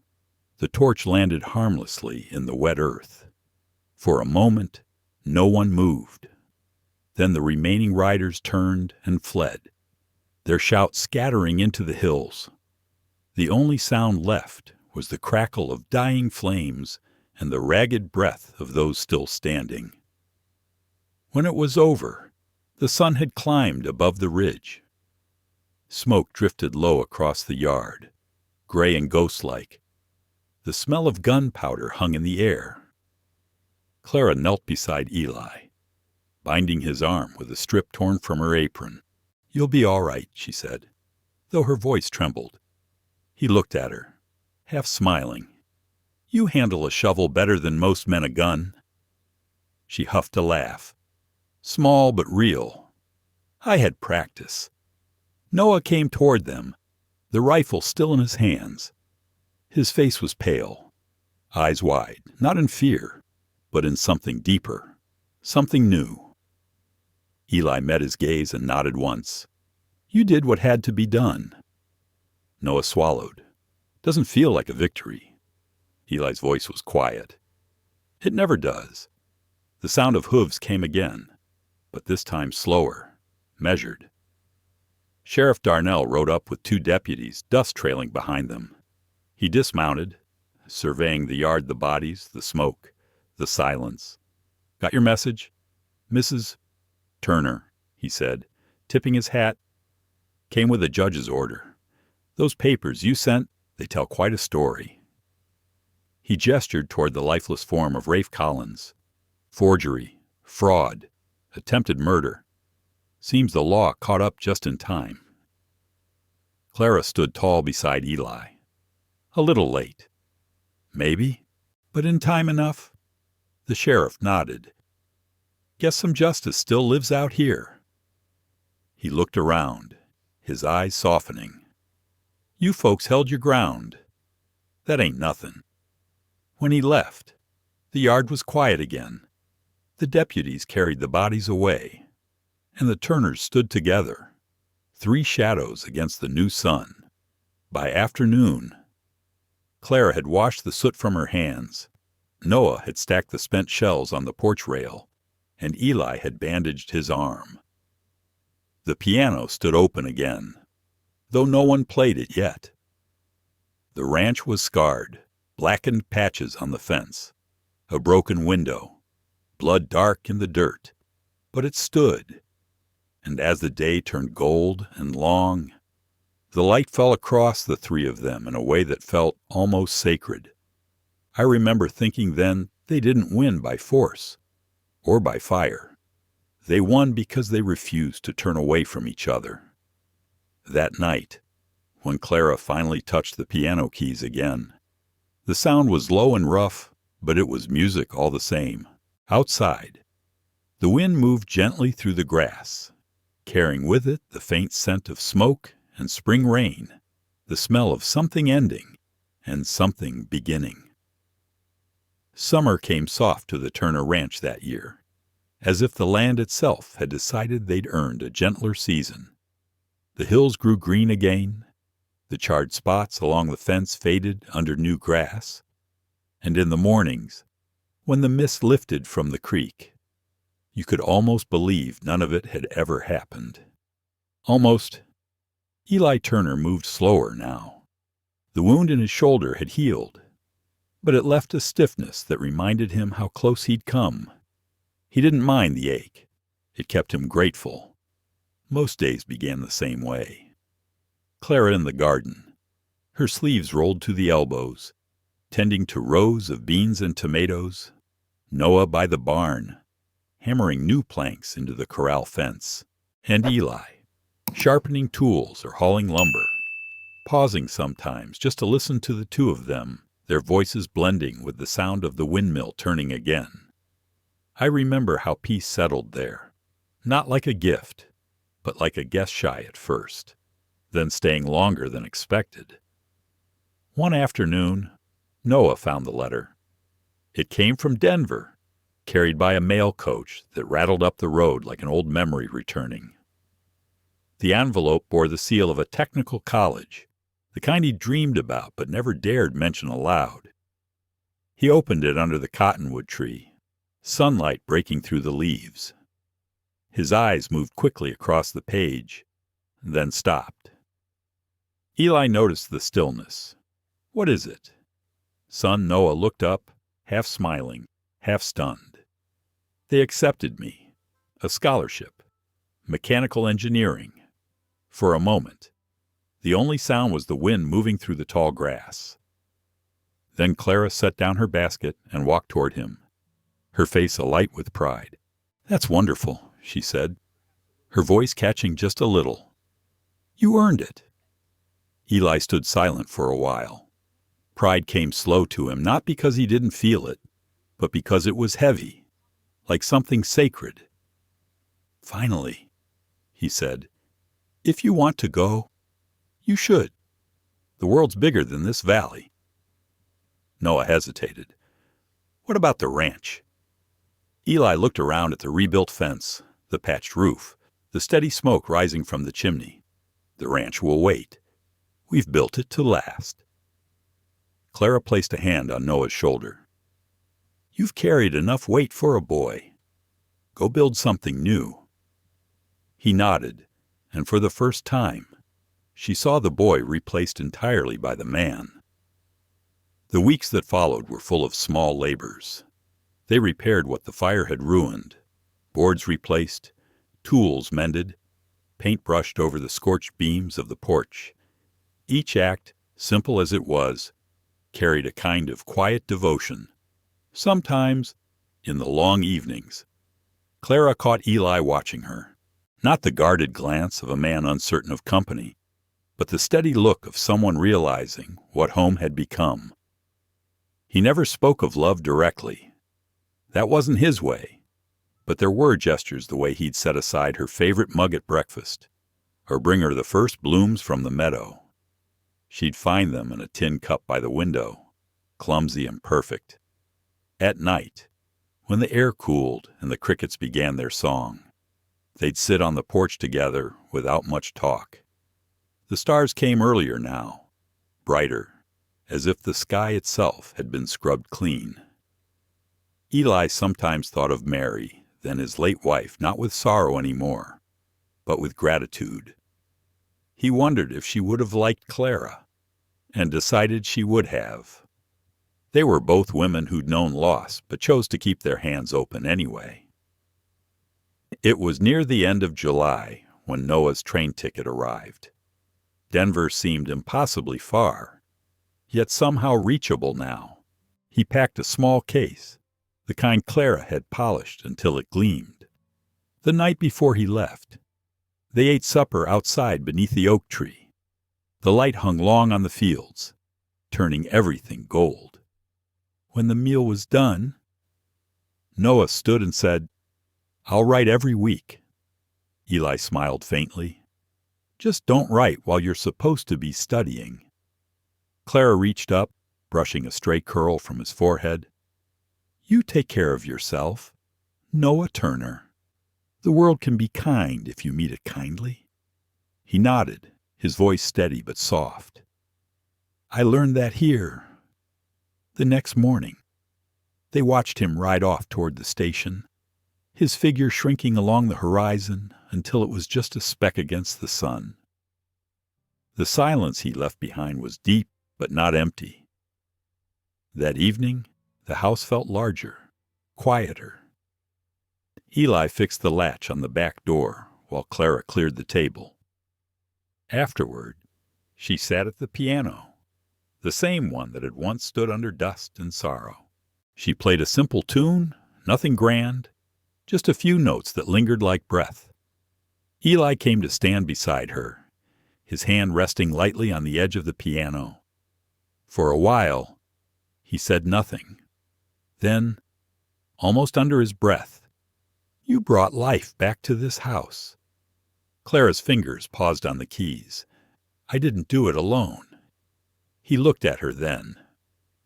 The torch landed harmlessly in the wet earth. For a moment, no one moved. Then the remaining riders turned and fled, their shouts scattering into the hills. The only sound left was the crackle of dying flames and the ragged breath of those still standing. When it was over, the sun had climbed above the ridge. Smoke drifted low across the yard, gray and ghost-like. The smell of gunpowder hung in the air. Clara knelt beside Eli, binding his arm with a strip torn from her apron. "You'll be all right," she said, though her voice trembled. He looked at her, half smiling. "You handle a shovel better than most men a gun." She huffed a laugh, small but real. "I had practice." Noah came toward them, the rifle still in his hands. His face was pale, eyes wide, not in fear, but in something deeper, something new. Eli met his gaze and nodded once. "You did what had to be done." Noah swallowed. "Doesn't feel like a victory." Eli's voice was quiet. "It never does." The sound of hooves came again, but this time slower, measured. Sheriff Darnell rode up with 2 deputies, dust trailing behind them. He dismounted, surveying the yard, the bodies, the smoke, the silence. "Got your message, Mrs. Turner," he said, tipping his hat. "Came with a judge's order. Those papers you sent, they tell quite a story." He gestured toward the lifeless form of Rafe Collins. "Forgery, fraud, attempted murder. Seems the law caught up just in time." Clara stood tall beside Eli. "A little late." "Maybe, but in time enough." The sheriff nodded. "Guess some justice still lives out here." He looked around, his eyes softening. "You folks held your ground. That ain't nothin'." When he left, the yard was quiet again. The deputies carried the bodies away, and the Turners stood together, 3 shadows against the new sun. By afternoon, Clara had washed the soot from her hands, Noah had stacked the spent shells on the porch rail, and Eli had bandaged his arm. The piano stood open again, though no one played it yet. The ranch was scarred, blackened patches on the fence, a broken window, blood dark in the dirt, but it stood, and as the day turned gold and long, the light fell across the 3 of them in a way that felt almost sacred. I remember thinking then they didn't win by force or by fire. They won because they refused to turn away from each other. That night, when Clara finally touched the piano keys again, the sound was low and rough, but it was music all the same. Outside, the wind moved gently through the grass, carrying with it the faint scent of smoke and spring rain, the smell of something ending and something beginning. Summer came soft to the Turner Ranch that year, as if the land itself had decided they'd earned a gentler season. The hills grew green again, the charred spots along the fence faded under new grass, and in the mornings, when the mist lifted from the creek, you could almost believe none of it had ever happened. Almost. Eli Turner moved slower now. The wound in his shoulder had healed, but it left a stiffness that reminded him how close he'd come. He didn't mind the ache. It kept him grateful. Most days began the same way. Clara in the garden, her sleeves rolled to the elbows, tending to rows of beans and tomatoes. Noah by the barn, hammering new planks into the corral fence. And Eli, sharpening tools or hauling lumber, pausing sometimes just to listen to the 2 of them, their voices blending with the sound of the windmill turning again. I remember how peace settled there, not like a gift, but like a guest shy at first, then staying longer than expected. One afternoon, Noah found the letter. It came from Denver, carried by a mail coach that rattled up the road like an old memory returning. The envelope bore the seal of a technical college, the kind he dreamed about but never dared mention aloud. He opened it under the cottonwood tree, sunlight breaking through the leaves. His eyes moved quickly across the page, then stopped. Eli noticed the stillness. "What is it?" Son Noah looked up, half smiling, half stunned. "They accepted me. A scholarship. Mechanical engineering." For a moment, the only sound was the wind moving through the tall grass. Then Clara set down her basket and walked toward him, her face alight with pride. "That's wonderful," she said, her voice catching just a little. "You earned it." Eli stood silent for a while. Pride came slow to him, not because he didn't feel it, but because it was heavy, like something sacred. "Finally," he said, "if you want to go, you should. The world's bigger than this valley." Noah hesitated. "What about the ranch?" Eli looked around at the rebuilt fence, the patched roof, the steady smoke rising from the chimney. "The ranch will wait. We've built it to last." Clara placed a hand on Noah's shoulder. "You've carried enough weight for a boy. Go build something new." He nodded, and for the first time, she saw the boy replaced entirely by the man. The weeks that followed were full of small labors. They repaired what the fire had ruined, boards replaced, tools mended, paint brushed over the scorched beams of the porch. Each act, simple as it was, carried a kind of quiet devotion. Sometimes, in the long evenings, Clara caught Eli watching her, not the guarded glance of a man uncertain of company, but the steady look of someone realizing what home had become. He never spoke of love directly. That wasn't his way. But there were gestures, the way he'd set aside her favorite mug at breakfast, or bring her the first blooms from the meadow. She'd find them in a tin cup by the window, clumsy and perfect. At night, when the air cooled and the crickets began their song, they'd sit on the porch together without much talk. The stars came earlier now, brighter, as if the sky itself had been scrubbed clean. Eli sometimes thought of Mary, then his late wife, not with sorrow anymore, but with gratitude. He wondered if she would have liked Clara, and decided she would have. They were both women who'd known loss, but chose to keep their hands open anyway. It was near the end of July when Noah's train ticket arrived. Denver seemed impossibly far, yet somehow reachable now. He packed a small case, the kind Clara had polished until it gleamed. The night before he left, they ate supper outside beneath the oak tree. The light hung long on the fields, turning everything gold. When the meal was done, Noah stood and said, "I'll write every week." Eli smiled faintly. "Just don't write while you're supposed to be studying." Clara reached up, brushing a stray curl from his forehead. "You take care of yourself. Noah Turner. The world can be kind if you meet it kindly." He nodded, his voice steady but soft. "I learned that here." The next morning, they watched him ride off toward the station, his figure shrinking along the horizon until it was just a speck against the sun. The silence he left behind was deep but not empty. That evening, the house felt larger, quieter. Eli fixed the latch on the back door while Clara cleared the table. Afterward, she sat at the piano, the same one that had once stood under dust and sorrow. She played a simple tune, nothing grand, just a few notes that lingered like breath. Eli came to stand beside her, his hand resting lightly on the edge of the piano. For a while, he said nothing. Then, almost under his breath, "You brought life back to this house." Clara's fingers paused on the keys. "I didn't do it alone." He looked at her then,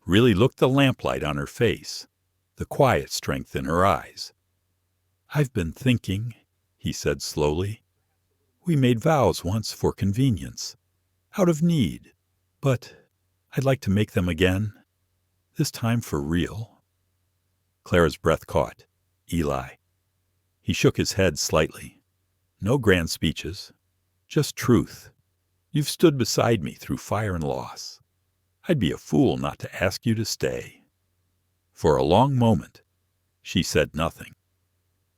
really looked the lamplight on her face, the quiet strength in her eyes. "I've been thinking," he said slowly. "We made vows once for convenience, out of need, but I'd like to make them again, this time for real." Clara's breath caught. "Eli." He shook his head slightly. "No grand speeches, just truth. You've stood beside me through fire and loss. I'd be a fool not to ask you to stay." For a long moment, she said nothing.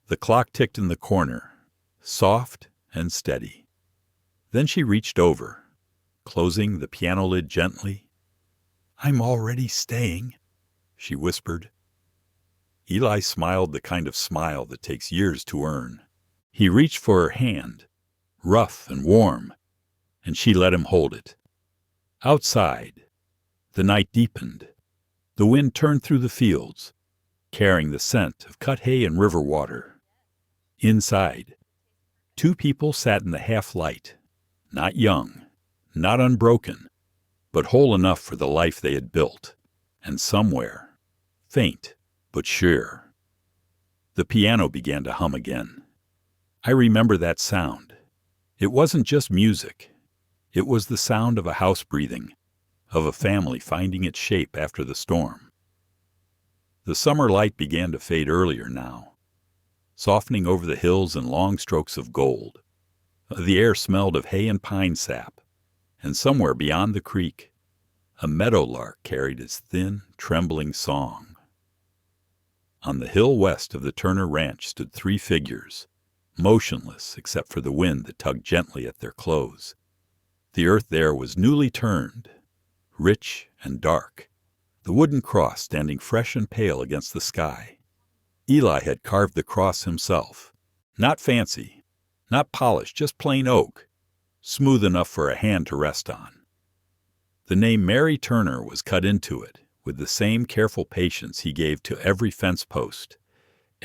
The clock ticked in the corner, soft and steady. Then she reached over, closing the piano lid gently. "I'm already staying," she whispered. Eli smiled the kind of smile that takes years to earn. He reached for her hand, rough and warm, and she let him hold it. Outside, the night deepened. The wind turned through the fields, carrying the scent of cut hay and river water. Inside, two people sat in the half-light, not young, not unbroken, but whole enough for the life they had built, and somewhere, faint but sure. The piano began to hum again. I remember that sound. It wasn't just music. It was the sound of a house breathing, of a family finding its shape after the storm. The summer light began to fade earlier now, softening over the hills in long strokes of gold. The air smelled of hay and pine sap, and somewhere beyond the creek, a meadowlark carried its thin, trembling song. On the hill west of the Turner ranch stood three figures, motionless except for the wind that tugged gently at their clothes. The earth there was newly turned, rich and dark, the wooden cross standing fresh and pale against the sky. Eli had carved the cross himself, not fancy, not polished, just plain oak, smooth enough for a hand to rest on. The name Mary Turner was cut into it with the same careful patience he gave to every fence post,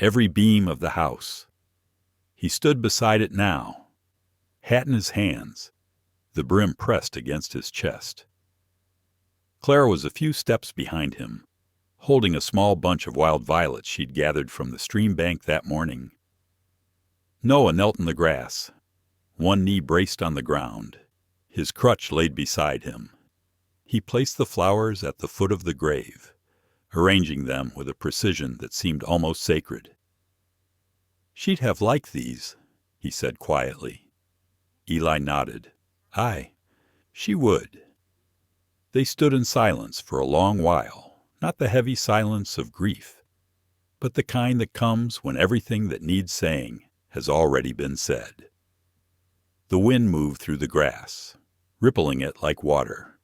every beam of the house. He stood beside it now, hat in his hands, the brim pressed against his chest. Clara was a few steps behind him, holding a small bunch of wild violets she'd gathered from the stream bank that morning. Noah knelt in the grass, one knee braced on the ground, his crutch laid beside him. He placed the flowers at the foot of the grave, arranging them with a precision that seemed almost sacred. "She'd have liked these," he said quietly. Eli nodded. "Aye, she would." They stood in silence for a long while, not the heavy silence of grief, but the kind that comes when everything that needs saying has already been said. The wind moved through the grass, rippling it like water.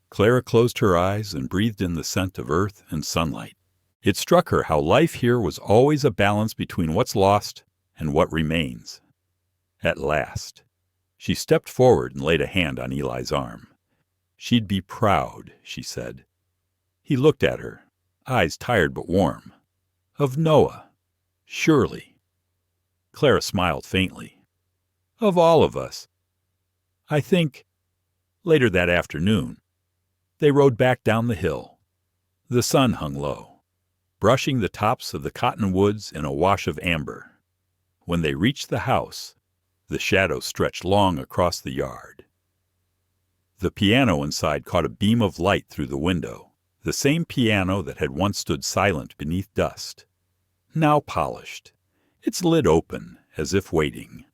Clara closed her eyes and breathed in the scent of earth and sunlight. It struck her how life here was always a balance between what's lost and what remains. At last, she stepped forward and laid a hand on Eli's arm. She'd be proud, she said. He looked at her, eyes tired but warm. Of Noah, surely. Clara smiled faintly. Of all of us. I think, later that afternoon, they rode back down the hill. The sun hung low, brushing the tops of the cottonwoods in a wash of amber. When they reached the house, the shadow stretched long across the yard. The piano inside caught a beam of light through the window, the same piano that had once stood silent beneath dust, now polished, its lid open as if waiting.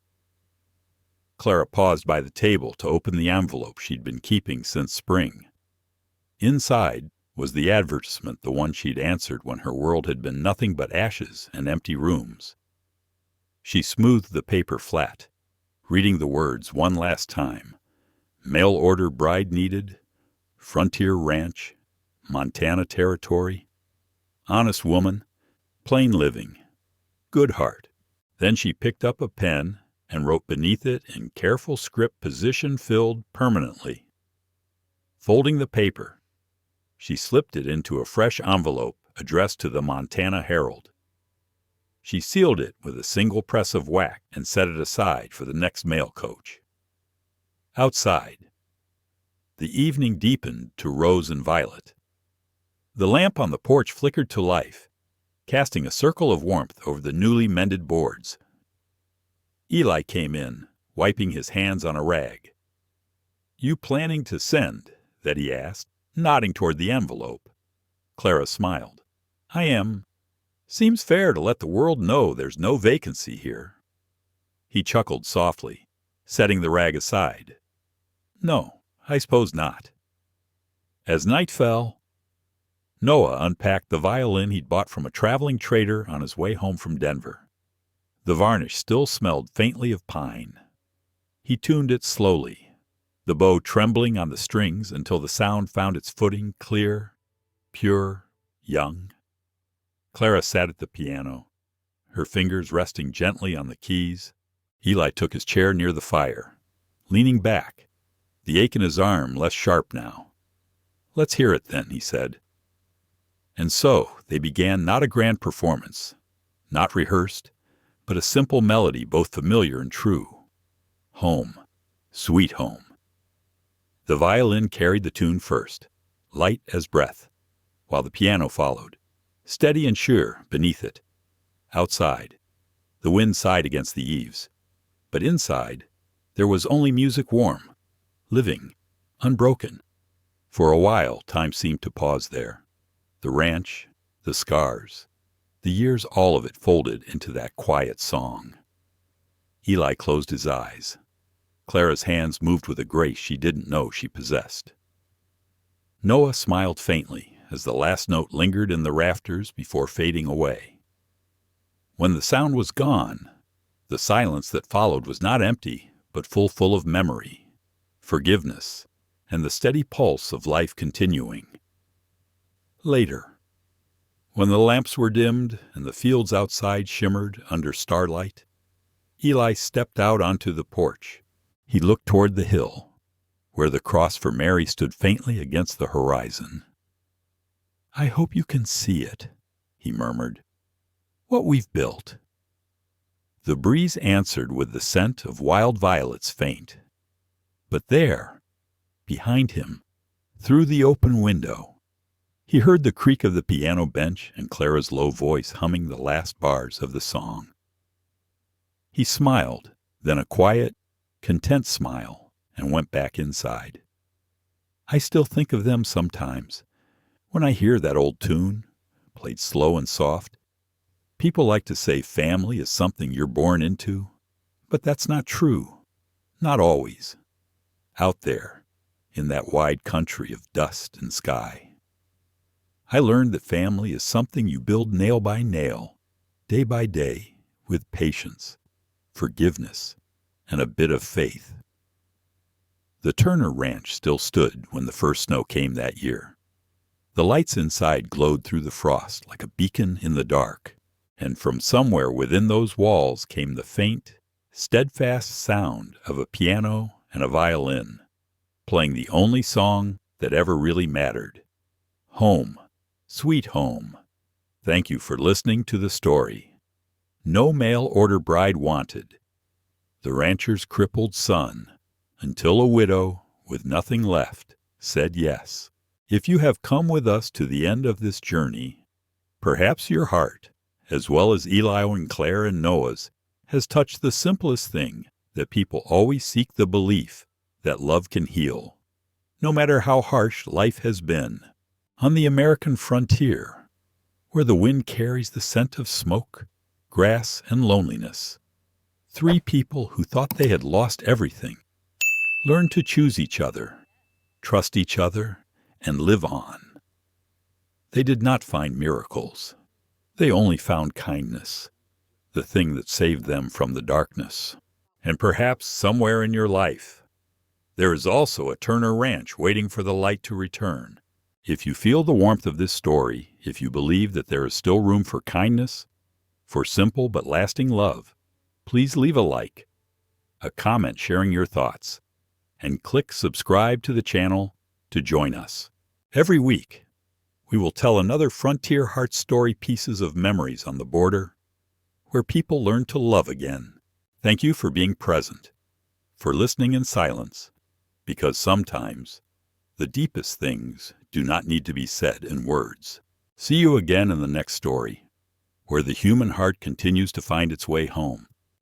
Clara paused by the table to open the envelope she'd been keeping since spring. Inside was the advertisement, the one she'd answered when her world had been nothing but ashes and empty rooms. She smoothed the paper flat, reading the words one last time. Mail order bride needed, frontier ranch, Montana territory, honest woman, plain living, good heart. Then she picked up a pen and wrote beneath it in careful script, position filled permanently. Folding the paper, she slipped it into a fresh envelope addressed to the Montana Herald. She sealed it with a single press of wax and set it aside for the next mail coach. Outside, the evening deepened to rose and violet. The lamp on the porch flickered to life, casting a circle of warmth over the newly mended boards. Eli came in, wiping his hands on a rag. "You planning to send?" that he asked, nodding toward the envelope. Clara smiled. "I am. Seems fair to let the world know there's no vacancy here." He chuckled softly, setting the rag aside. "No, I suppose not." As night fell, Noah unpacked the violin he'd bought from a traveling trader on his way home from Denver. The varnish still smelled faintly of pine. He tuned it slowly, the bow trembling on the strings until the sound found its footing, clear, pure, young. Clara sat at the piano, her fingers resting gently on the keys. Eli took his chair near the fire, leaning back, the ache in his arm less sharp now. "Let's hear it then," he said. And so they began not a grand performance, not rehearsed, but a simple melody both familiar and true. Home, sweet home. The violin carried the tune first, light as breath, while the piano followed, steady and sure beneath it. Outside, the wind sighed against the eaves, but inside there was only music warm, living, unbroken. For a while time seemed to pause there. The ranch, the scars, the years, all of it folded into that quiet song. Eli closed his eyes. Clara's hands moved with a grace she didn't know she possessed. Noah smiled faintly as the last note lingered in the rafters before fading away. When the sound was gone, the silence that followed was not empty, but full of memory, forgiveness, and the steady pulse of life continuing. Later, when the lamps were dimmed and the fields outside shimmered under starlight, Eli stepped out onto the porch. He looked toward the hill, where the cross for Mary stood faintly against the horizon. "I hope you can see it," he murmured. what we've built. The breeze answered with the scent of wild violets faint. But there, behind him, through the open window, he heard the creak of the piano bench and Clara's low voice humming the last bars of the song. He smiled, then a quiet, content smile, and went back inside. I still think of them sometimes, when I hear that old tune, played slow and soft. People like to say family is something you're born into, but that's not true. Not always. Out there, in that wide country of dust and sky. I learned that family is something you build nail by nail, day by day, with patience, forgiveness, and a bit of faith. The Turner Ranch still stood when the first snow came that year. The lights inside glowed through the frost like a beacon in the dark, and from somewhere within those walls came the faint, steadfast sound of a piano and a violin, playing the only song that ever really mattered. Home, sweet home. Thank you for listening to the story. No mail order bride wanted. The rancher's crippled son, until a widow with nothing left, said yes. If you have come with us to the end of this journey, perhaps your heart, as well as Eli and Clara and Noah's, has touched the simplest thing that people always seek, the belief that love can heal, no matter how harsh life has been. On the American frontier, where the wind carries the scent of smoke, grass, and loneliness, 3 people who thought they had lost everything learned to choose each other, trust each other, and live on. They did not find miracles. They only found kindness, the thing that saved them from the darkness. And perhaps somewhere in your life, there is also a Turner Ranch waiting for the light to return. If you feel the warmth of this story, if you believe that there is still room for kindness, for simple but lasting love, please leave a like, a comment sharing your thoughts, and click subscribe to the channel to join us. Every week, we will tell another Frontier Heart story, pieces of memories on the border, where people learn to love again. Thank you for being present, for listening in silence, because sometimes the deepest things do not need to be said in words. See you again in the next story, where the human heart continues to find its way home.